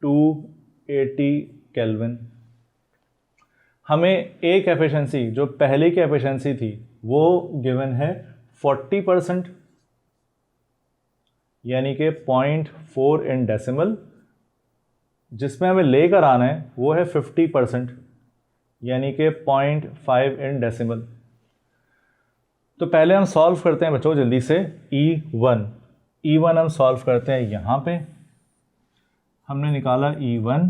280 केल्विन। हमें एक एफिशिएंसी जो पहले की एफिशिएंसी थी वो गिवन है 40%, यानी कि 0.4 इन डेसिमल। जिसमें हमें लेकर आना है वो है 50%, यानी कि 0.5 इन डेसिमल। तो पहले हम सॉल्व करते हैं बच्चों जल्दी से E1 हम सॉल्व करते हैं। यहाँ पे हमने निकाला E1,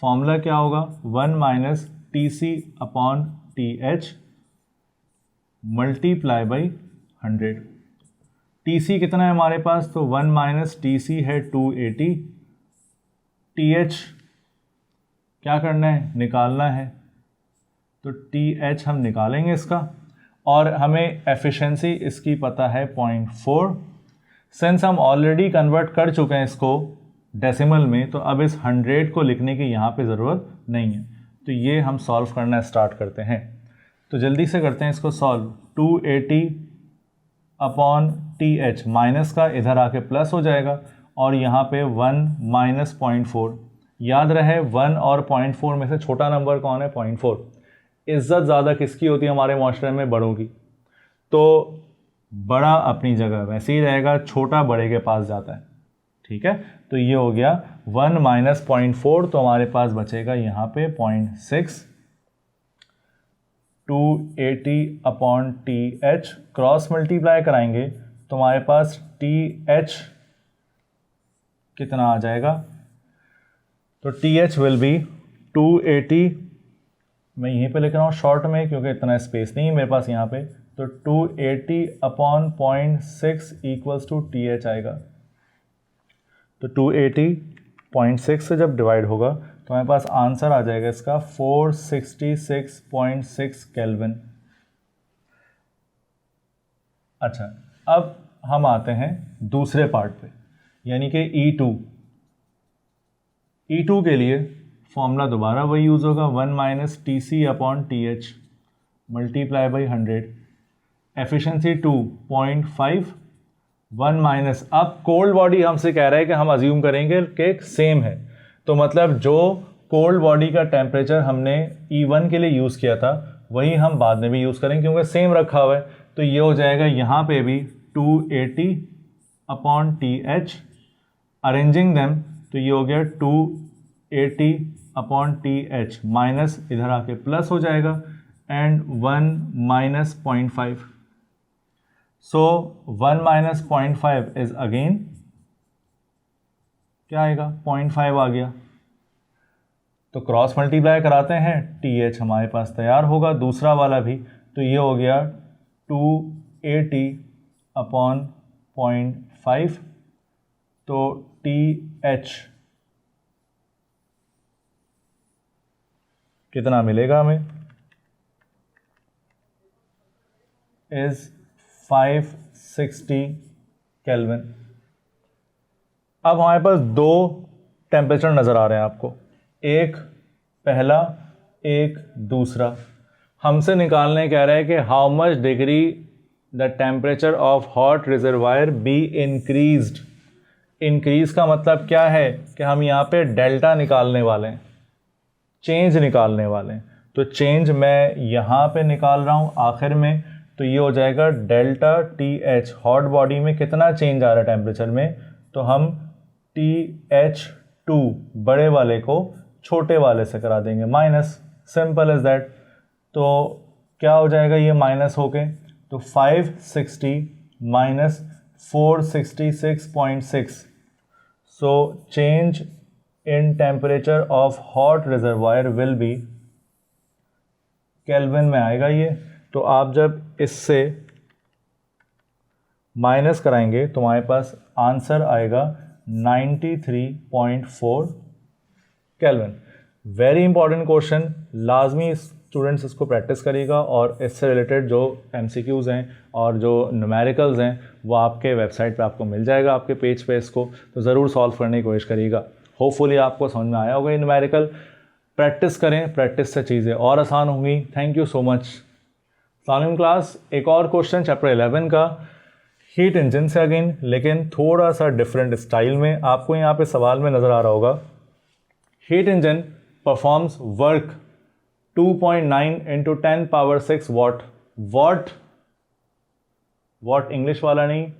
फॉर्मूला क्या होगा 1 minus TC upon TH multiply by 100। TC कितना है हमारे पास, तो 1 माइनस TC है 280। TH क्या करना है, निकालना है, तो TH हम निकालेंगे इसका, और हमें एफिशिएंसी इसकी पता है 0.4। सिंस हम ऑलरेडी कन्वर्ट कर चुके हैं इसको डेसिमल में, तो अब इस 100 को लिखने की यहाँ पे ज़रूरत नहीं है। तो ये हम सॉल्व करना स्टार्ट करते हैं। तो जल्दी से करते हैं इसको सॉल्व। 280 अपॉन TH माइनस का इधर आके प्लस हो जाएगा, और यहाँ पे 1 माइनस 0.4। याद रहे 1 और 0.4 में से छोटा नंबर कौन है, 0.4। इज़्ज़त ज़्यादा किसकी होती है हमारे माशरे में, बड़ों की। तो बड़ा अपनी जगह वैसे ही रहेगा, छोटा बड़े के पास जाता है, ठीक है। तो ये हो गया 1 माइनस 0.4, तो हमारे पास बचेगा यहाँ पे 0.6। 280 अपॉन TH क्रॉस मल्टीप्लाई कराएंगे तो हमारे पास TH कितना आ जाएगा, तो TH विल बी 280। मैं यहीं पे लिख रहा हूँ शॉर्ट में क्योंकि इतना स्पेस नहीं है मेरे पास यहाँ पे। तो 280 अपॉन 0.6 इक्वल्स टू TH आएगा। तो 280.6 से जब डिवाइड होगा तो हमारे पास आंसर आ जाएगा इसका 466.6 केल्विन। अच्छा, अब हम आते हैं दूसरे पार्ट पे, यानी कि E2 के लिए फॉर्मूला दोबारा वही यूज़ होगा, 1 minus TC upon TH multiply by 100। Efficiency 2.5, 1 minus, अब कोल्ड बॉडी हमसे कह रहा है कि हम अज्यूम करेंगे कि सेम है, तो मतलब जो कोल्ड बॉडी का टेम्परेचर हमने E1 के लिए यूज़ किया था वही हम बाद में भी यूज़ करेंगे क्योंकि सेम रखा हुआ है। तो ये हो जाएगा यहाँ पे भी 280 अपॉन TH, अरेंजिंग देम, तो ये हो गया 280 अपॉन TH माइनस इधर आके प्लस हो जाएगा, and 1 minus 0.5। So 1 minus 0.5 is again क्या आएगा, 0.5 आ गया। तो क्रॉस मल्टीप्लाई कराते हैं, TH हमारे पास तैयार होगा, दूसरा वाला भी। तो ये हो गया 280 अपॉन 0.5, तो TH कितना मिलेगा हमें, इज 560 केल्विन। अब हमारे पास दो टेम्परेचर नज़र आ रहे हैं आपको, एक पहला एक दूसरा। हमसे निकालने कह रहा है कि how much degree the temperature of hot reservoir be increased. Increase का मतलब क्या है कि हम यहाँ पे डेल्टा निकालने वाले हैं, चेंज निकालने वाले हैं। तो चेंज मैं यहाँ पे निकाल रहा हूँ आखिर में, तो ये हो जाएगा delta T H. Hot body में कितना चेंज आ रहा है टेम्परेचर में, तो हम TH2 बड़े वाले को छोटे वाले से करा देंगे माइनस, सिंपल एज दैट। तो क्या हो जाएगा ये माइनस होके, तो 560 minus 466.6। So change in temperature of hot reservoir will be, kelvin में आएगा ये। तो आप जब इससे माइनस कराएंगे तो हमारे पास आंसर आएगा 93.4 केल्विन। वेरी इंपॉर्टेंट क्वेश्चन, लाजमी स्टूडेंट्स इसको प्रैक्टिस करिएगा और इससे रिलेटेड जो MCQs हैं और जो न्यूमेरिकल्स हैं वो आपके वेबसाइट पे आपको मिल जाएगा, आपके पेज पे इसको तो ज़रूर सॉल्व करने की कोशिश करिएगा। होपफुली आपको समझ में आया होगा ये न्यूमेरिकल। प्रैक्टिस करें, प्रैक्टिस से चीज़ें और आसान होंगी। Thank you so much. सलाम क्लास। एक और क्वेश्चन चैप्टर 11 का हीट इंजन से अगेन, लेकिन थोड़ा सा डिफरेंट स्टाइल में। आपको यहाँ पे सवाल में नज़र आ रहा होगा, heat engine performs work 2.9 × 10⁻6 what. What English वाला नहीं,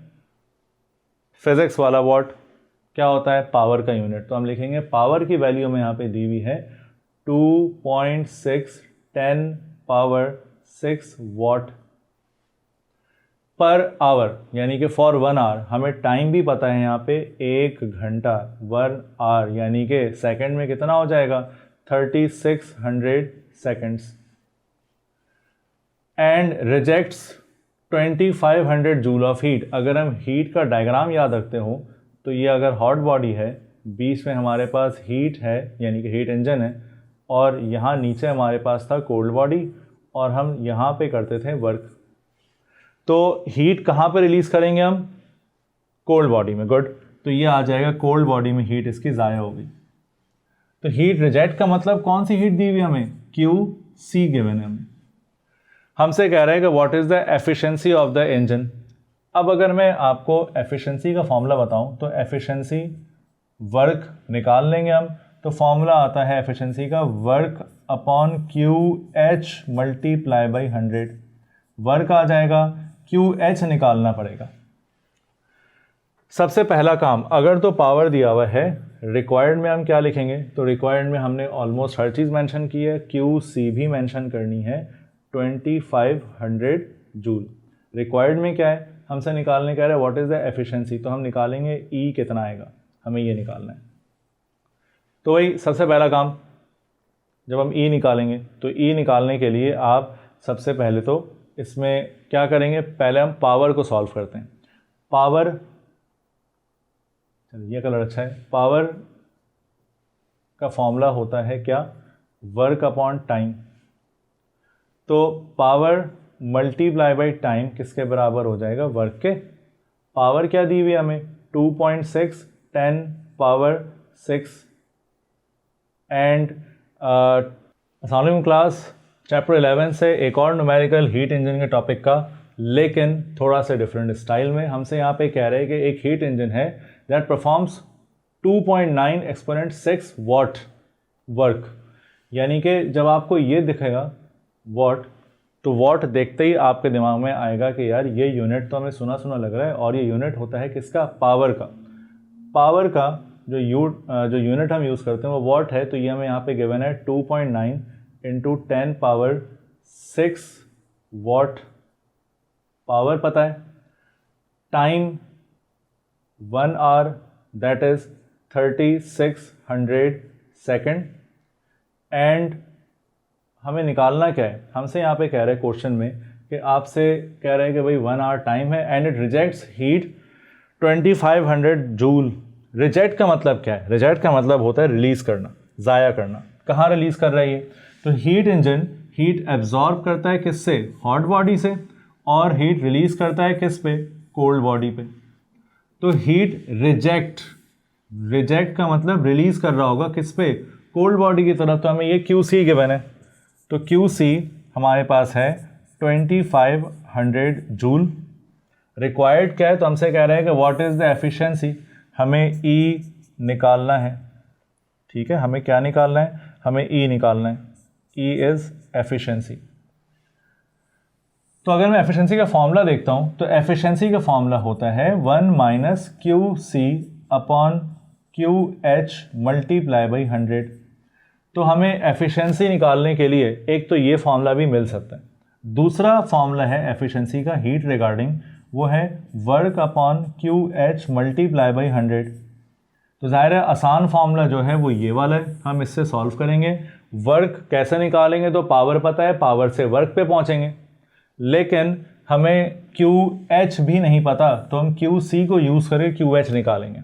फिजिक्स वाला वॉट क्या होता है, पावर का यूनिट। तो हम लिखेंगे पावर की वैल्यू में यहाँ पे दी हुई है 2.6 10⁻6 वॉट पर आवर, यानी कि फॉर 1 आवर। हमें टाइम भी पता है यहाँ पे 1 घंटा, 1 आवर यानी कि सेकंड में कितना हो जाएगा 3600 seconds. And rejects 2500 joule of heat. अगर हम हीट का डायग्राम याद रखते हो तो ये अगर हॉट बॉडी है, बीच में हमारे पास हीट है यानी कि हीट इंजन है, और यहाँ नीचे हमारे पास था कोल्ड बॉडी और हम यहाँ पे करते थे वर्क। तो हीट कहाँ पे रिलीज़ करेंगे हम, कोल्ड बॉडी में। गुड, तो ये आ जाएगा कोल्ड बॉडी में हीट इसकी ज़ाया होगी। तो हीट रिजेक्ट का मतलब कौन सी हीट दी हुई हमें, QC गिवन है हमें। हमसे कह रहा है कि what is the efficiency of the engine. अब अगर मैं आपको एफिशिएंसी का फॉर्मूला बताऊं तो एफिशिएंसी वर्क निकाल लेंगे हम। तो फॉर्मूला आता है एफिशिएंसी का work upon QH multiply by 100। Work आ जाएगा, QH निकालना पड़ेगा। सबसे पहला काम, अगर तो पावर दिया हुआ है, रिक्वायर्ड में हम क्या लिखेंगे, तो रिक्वायर्ड में हमने ऑलमोस्ट हर चीज़ मेंशन की है, QC भी मेंशन करनी है 2500 जूल। रिक्वायर्ड में क्या है, हमसे निकालने कह रहे हैं व्हाट इज़ द एफिशिएंसी, तो हम निकालेंगे E कितना आएगा, हमें ये निकालना है। तो वही सबसे पहला काम, जब हम E निकालेंगे तो E निकालने के लिए आप सबसे पहले तो इसमें क्या करेंगे, पहले हम पावर को सॉल्व करते हैं। पावर, चलिए ये कलर अच्छा है। पावर का फॉर्मूला होता है क्या, वर्क अपॉन टाइम। तो पावर मल्टीप्लाई बाई टाइम किसके बराबर हो जाएगा, वर्क के। पावर क्या दी हुई है हमें, 2.6 10⁻6। एंड अस्सलाम क्लास, चैप्टर 11 से एक और न्यूमेरिकल हीट इंजन के टॉपिक का, लेकिन थोड़ा सा डिफरेंट स्टाइल में। हमसे यहाँ पे कह रहे हैं कि एक हीट इंजन है that performs 2.9 exponent 6 what work. यानी कि जब आपको ये दिखेगा वॉट, तो वॉट देखते ही आपके दिमाग में आएगा कि यार ये यूनिट तो हमें सुना सुना लग रहा है, और ये यूनिट होता है किसका, पावर का। पावर का जो यूनिट हम यूज़ करते हैं वो वॉट है। तो ये हमें यहाँ पे गिवन है 2.9 × 10⁻6 वॉट। पावर पता है, time 1 hour that is 3600 second. And हमें निकालना क्या है, हमसे यहाँ पे कह रहे हैं क्वेश्चन में कि आपसे कह रहे हैं कि भाई 1 आवर टाइम है and it rejects heat 2500 joule. Reject का मतलब क्या है, रिजेक्ट का मतलब होता है रिलीज़ करना, ज़ाया करना। कहाँ रिलीज़ कर रहा है ये, तो हीट इंजन हीट एब्जॉर्ब करता है किससे, हॉट बॉडी से, और हीट रिलीज़ करता है किस पे, कोल्ड बॉडी पे। तो हीट रिजेक्ट का मतलब रिलीज़ कर रहा होगा किस पे, कोल्ड बॉडी की तरफ। तो हमें ये QC गिवन है, तो QC हमारे पास है 2500 जूल। रिक्वायर्ड क्या है, तो हमसे कह रहे हैं कि व्हाट इज़ द एफिशिएंसी, हमें ई निकालना है। ठीक है, हमें क्या निकालना है, हमें ई निकालना है। E is efficiency. तो अगर मैं एफिशिएंसी का फॉर्मूला देखता हूँ तो एफिशिएंसी का फॉर्मूला होता है 1 minus Q C upon Q H multiply by 100। तो हमें एफिशिएंसी निकालने के लिए एक तो ये फॉर्मूला भी मिल सकता है, दूसरा फॉर्मूला है एफिशिएंसी का हीट रिगार्डिंग, वो है work upon Q H multiply by 100। तो ज़ाहिर है आसान फार्मूला जो है वो ये वाला है, हम इससे सॉल्व करेंगे। वर्क कैसे निकालेंगे, तो पावर पता है, पावर से वर्क पे पहुंचेंगे, लेकिन हमें क्यू एच भी नहीं पता, तो हम क्यू सी को यूज़ करके क्यू एच निकालेंगे।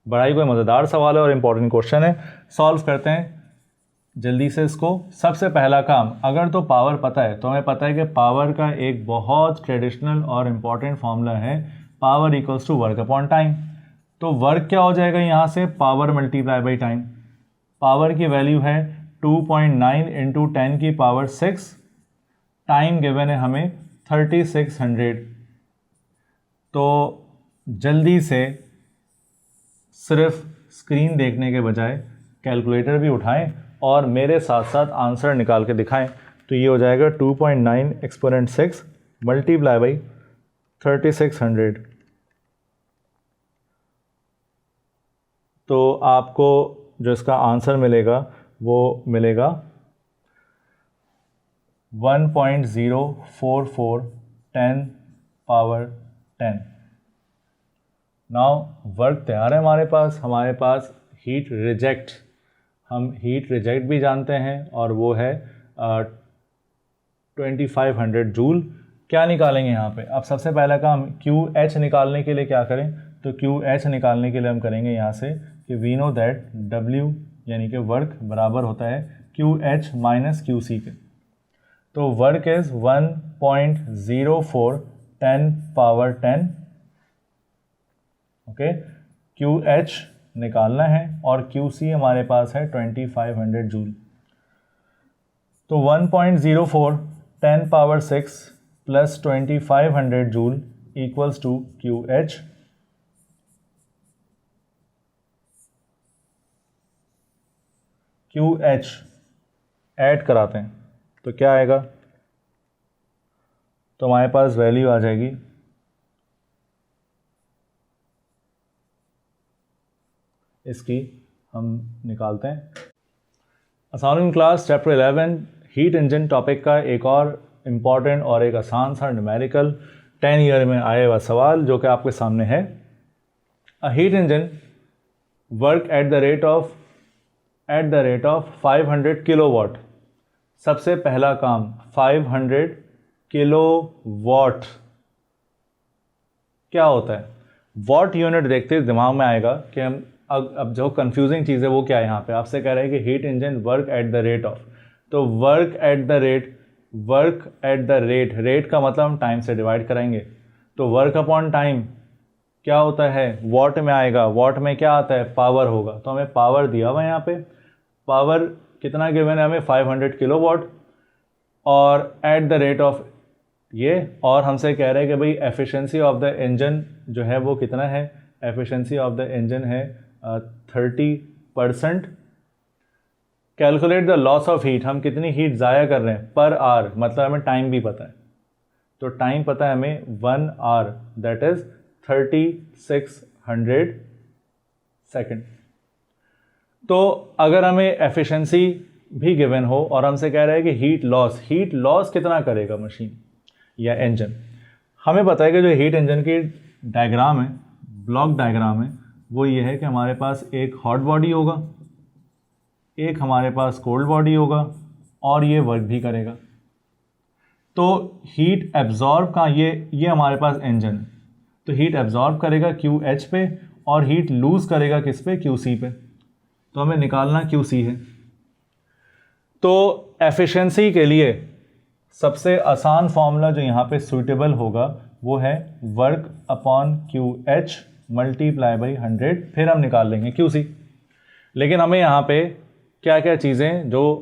बड़ा ही कोई मज़ेदार सवाल है और इम्पॉर्टेंट क्वेश्चन है, सॉल्व करते हैं जल्दी से इसको। सबसे पहला काम, अगर तो पावर पता है तो हमें पता है कि पावर का एक बहुत ट्रेडिशनल और इम्पॉर्टेंट फार्मूला है, power equals to work upon time. तो वर्क क्या हो जाएगा यहाँ से, power multiply by time. Power की वैल्यू है 2.9 इंटू 10 की पावर 6, टाइम गिवन है हमें 3600। तो जल्दी से सिर्फ स्क्रीन देखने के बजाय कैलकुलेटर भी उठाएं और मेरे साथ साथ आंसर निकाल के दिखाएं। तो ये हो जाएगा 2.9 एक्सपोनेंट 6 मल्टीप्लाई बाई 3600। तो आपको जो इसका आंसर मिलेगा वो मिलेगा 1.044 10 पावर 10। नाउ वर्क तैयार है हमारे पास हीट रिजेक्ट, हम हीट रिजेक्ट भी जानते हैं और वो है 2500 जूल। क्या निकालेंगे यहाँ पे, अब सबसे पहला काम क्यू एच निकालने के लिए क्या करें, तो क्यू एच निकालने के लिए हम करेंगे यहाँ से कि वी नो दैट W यानी कि वर्क बराबर होता है Q H minus Q C के। तो work is 1.04 10 power 10। Okay, Q H निकालना है और क्यू सी हमारे पास है 2500 जूल। तो 1.04 10 power 6 plus 2500 joule equals to Q H. Q H add कराते हैं तो क्या आएगा, तो हमारे पास वैल्यू आ जाएगी इसकी, हम निकालते हैं। अस्सलाम class, chapter 11 heat engine topic का एक और इम्पॉर्टेंट और एक आसान सा न्यूमेरिकल 10 ईयर में आया हुआ सवाल जो कि आपके सामने है। A heat engine work at the rate of 500 kilowatt. सबसे पहला काम 500 किलोवाट क्या होता है, वॉट यूनिट देखते ही दिमाग में आएगा कि हम अब जो कंफ्यूजिंग चीज़ है वो क्या है, यहाँ पे आपसे कह रहा है कि heat engine work at the rate of, तो work at the rate, rate का मतलब हम टाइम से डिवाइड कराएंगे, तो वर्क अपॉन टाइम क्या होता है, वॉट में आएगा, वॉट में क्या आता है, पावर होगा। तो हमें पावर दिया हुआ है यहाँ पे, पावर कितना गिवन है हमें 500 किलोवाट और एट द रेट ऑफ ये, और हमसे कह रहे हैं कि भाई एफिशिएंसी ऑफ द इंजन जो है वो कितना है, एफिशिएंसी ऑफ द इंजन है 30%। Calculate the loss of heat, हम कितनी हीट ज़ाया कर रहे हैं पर आवर, मतलब हमें टाइम भी पता है, तो टाइम पता है हमें 1 आवर, दैट इज़ 3600 सेकेंड। तो अगर हमें एफिशिएंसी भी गिवन हो और हमसे कह रहा है कि हीट लॉस कितना करेगा मशीन या इंजन, हमें पता है कि जो हीट इंजन की डायग्राम है, ब्लॉक डायग्राम है, वो ये है कि हमारे पास एक हॉट बॉडी होगा, एक हमारे पास कोल्ड बॉडी होगा और ये वर्क भी करेगा। तो हीट एब्जॉर्ब का ये हमारे पास इंजन है, तो हीट एब्जॉर्ब करेगा क्यू एच पे और हीट लूज़ करेगा किस पे, क्यू सी पे। तो हमें निकालना क्यू सी है। तो एफिशिएंसी के लिए सबसे आसान फॉर्मूला जो यहाँ पे सूटेबल होगा वो है work upon Q H multiply by 100, फिर हम निकाल लेंगे क्यू सी। लेकिन हमें यहाँ पे क्या क्या चीज़ें जो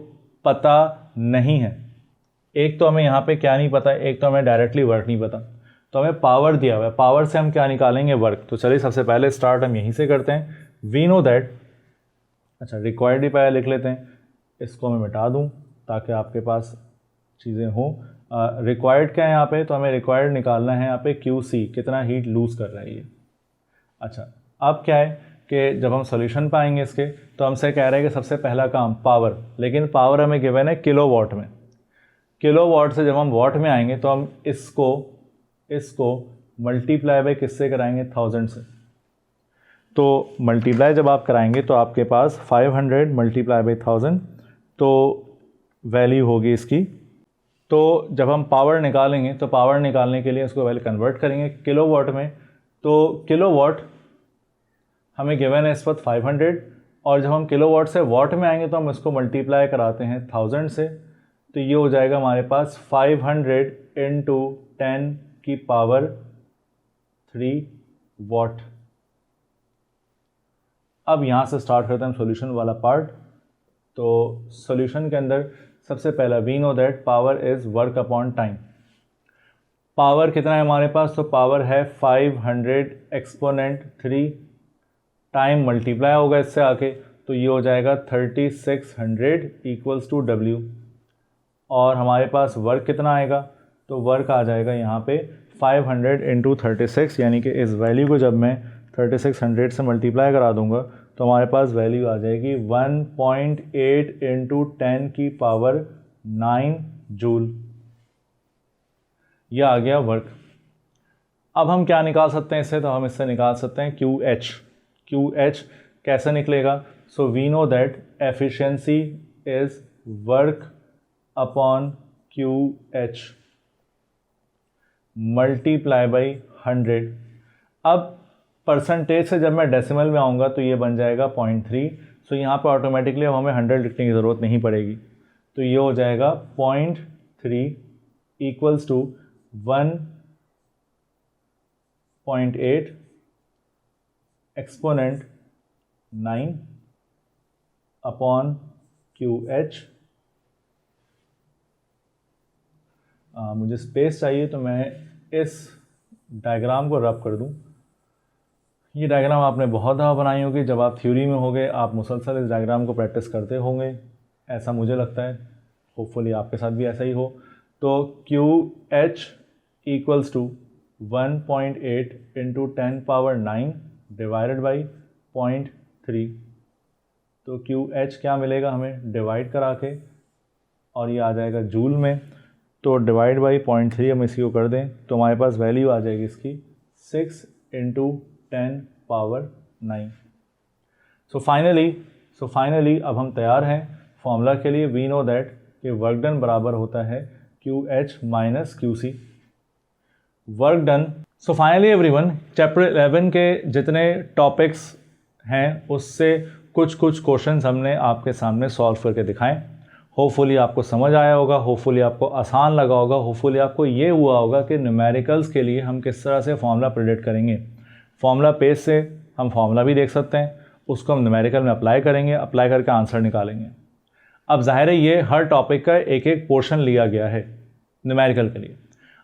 पता नहीं है, एक तो हमें यहाँ पे क्या नहीं पता, एक तो हमें डायरेक्टली वर्क नहीं पता, तो हमें पावर दिया हुआ है, पावर से हम क्या निकालेंगे, वर्क। तो चलिए सबसे पहले स्टार्ट हम यहीं से करते हैं। वी नो दैट, अच्छा रिक्वायर्ड ही पहले लिख लेते हैं, इसको मैं मिटा दूँ ताकि आपके पास चीज़ें हों। रिक्वायर्ड क्या है यहाँ पे, तो हमें रिक्वायर्ड निकालना है यहाँ पे QC, कितना हीट लूज़ कर रहा है ये। अच्छा अब क्या है कि जब हम सॉल्यूशन पाएंगे इसके, तो हमसे कह रहे हैं कि सबसे पहला काम पावर, लेकिन पावर हमें गिवन है किलोवाट में। किलोवाट से जब हम वाट में आएंगे तो हम इसको मल्टीप्लाई बाय किससे कराएंगे, 1000 से। तो मल्टीप्लाई जब आप कराएंगे तो आपके पास 500 मल्टीप्लाई बाय 1000, तो वैल्यू होगी इसकी। तो जब हम पावर निकालेंगे तो पावर निकालने के लिए इसको पहले कन्वर्ट करेंगे किलोवाट में। तो किलोवाट हमें गिवन है इस वक्त 500, और जब हम किलोवाट से वाट में आएंगे तो हम इसको मल्टीप्लाई कराते हैं 1000 से, तो ये हो जाएगा हमारे पास 500 इंटू 10 की पावर 3 वाट। अब यहाँ से स्टार्ट करते हैं हम सॉल्यूशन वाला पार्ट। तो सॉल्यूशन के अंदर सबसे पहला we know that power is work upon time. Power कितना है हमारे पास, तो पावर है 500 एक्सपोनेंट 3, टाइम मल्टीप्लाई होगा इससे आके, तो ये हो जाएगा 3600 इक्वल्स टू W। और हमारे पास वर्क कितना आएगा, तो वर्क आ जाएगा यहाँ पे 500 इंटू 36, यानी कि इस वैल्यू को जब मैं 3600 से मल्टीप्लाई करा दूंगा तो हमारे पास वैल्यू आ जाएगी 1.8 इंटू 10 की पावर 9 जूल। यह आ गया वर्क। अब हम क्या निकाल सकते हैं इससे, तो हम इससे निकाल सकते हैं QH। QH कैसे निकलेगा, so we know that efficiency is work upon QH multiply by 100। अब परसेंटेज से जब मैं डेसिमल में आऊँगा तो ये बन जाएगा 0.3। सो यहाँ पर ऑटोमेटिकली अब हमें 100 लिखने की ज़रूरत नहीं पड़ेगी, तो ये हो जाएगा 0.3 equals to 1.8 exponent 9 upon QH। मुझे स्पेस चाहिए तो मैं इस डायग्राम को रब कर दूं। ये डायग्राम आपने बहुत दफ़ा बनाई होगी, जब आप थ्योरी में होंगे आप मुसलसल इस डायग्राम को प्रैक्टिस करते होंगे, ऐसा मुझे लगता है। होपफुली आपके साथ भी ऐसा ही हो। तो QH equals to 1.8 into 10 power 9 divided by 0.3। तो QH क्या मिलेगा हमें डिवाइड करा के, और ये आ जाएगा जूल में। तो डिवाइड बाई 0.3 हम इसी को कर दें तो हमारे पास वैल्यू आ जाएगी इसकी 6 इंटू 10 पावर 9। सो फाइनली अब हम तैयार हैं फॉर्मूला के लिए। वी नो दैट कि वर्क डन बराबर होता है QH minus QC। Work done. So finally everyone, chapter 11 के जितने टॉपिक्स हैं उससे कुछ क्वेश्चंस हमने आपके सामने सॉल्व करके दिखाएं। होपफुली आपको समझ आया होगा, होपफुली आपको आसान लगा होगा, होपफुली आपको ये हुआ होगा कि न्यूमेरिकल्स के लिए हम किस तरह से फॉर्मूला प्रेडिक्ट करेंगे। फॉर्मूला पेज से हम फॉर्मूला भी देख सकते हैं, उसको हम न्यूमेरिकल में अप्लाई करेंगे, अप्लाई करके आंसर निकालेंगे। अब जाहिर है ये हर टॉपिक का एक एक पोर्शन लिया गया है न्यूमेरिकल के लिए।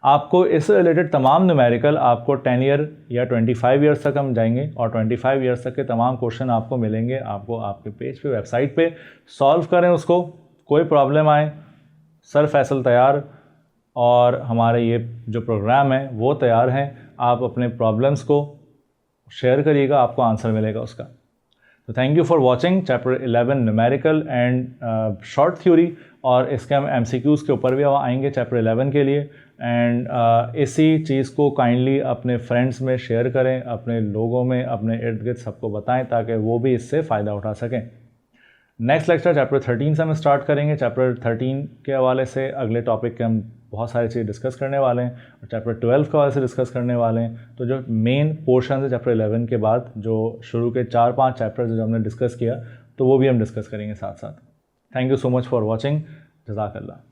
आपको इससे रिलेटेड तमाम न्यूमेरिकल आपको 10 ईयर या 25 ईयर्स तक हम जाएंगे और 25 ईयर्स तक के तमाम क्वेश्चन आपको मिलेंगे, आपको आपके पेज पे, वेबसाइट पे। सॉल्व करें उसको, कोई प्रॉब्लम आए सर फैसल तैयार, और हमारे ये जो प्रोग्राम है वो तैयार हैं। आप अपने प्रॉब्लम्स को शेयर करिएगा, आपको आंसर मिलेगा उसका। तो thank you for watching chapter 11 numerical and short theory, और इसके हम MCQs के ऊपर भी आएंगे चैप्टर 11 के लिए। एंड इसी चीज़ को काइंडली अपने फ्रेंड्स में शेयर करें, अपने लोगों में, अपने इर्द गिर्द सबको बताएं ताकि वो भी इससे फ़ायदा उठा सकें। नेक्स्ट लेक्चर चैप्टर 13 से हम स्टार्ट करेंगे। चैप्टर 13 के हवाले से अगले टॉपिक के हम बहुत सारी चीज़ें डिस्कस करने वाले हैं, और चैप्टर 12 के हवाले से डिस्कस करने वाले हैं। तो जो मेन पोर्शन है चैप्टर 11 के बाद, जो शुरू के 4-5 चैप्टर्स जो हमने डिस्कस किया, तो वो भी हम डिस्कस करेंगे साथ साथ। Thank you so much for watching. जज़ाकल्लाह।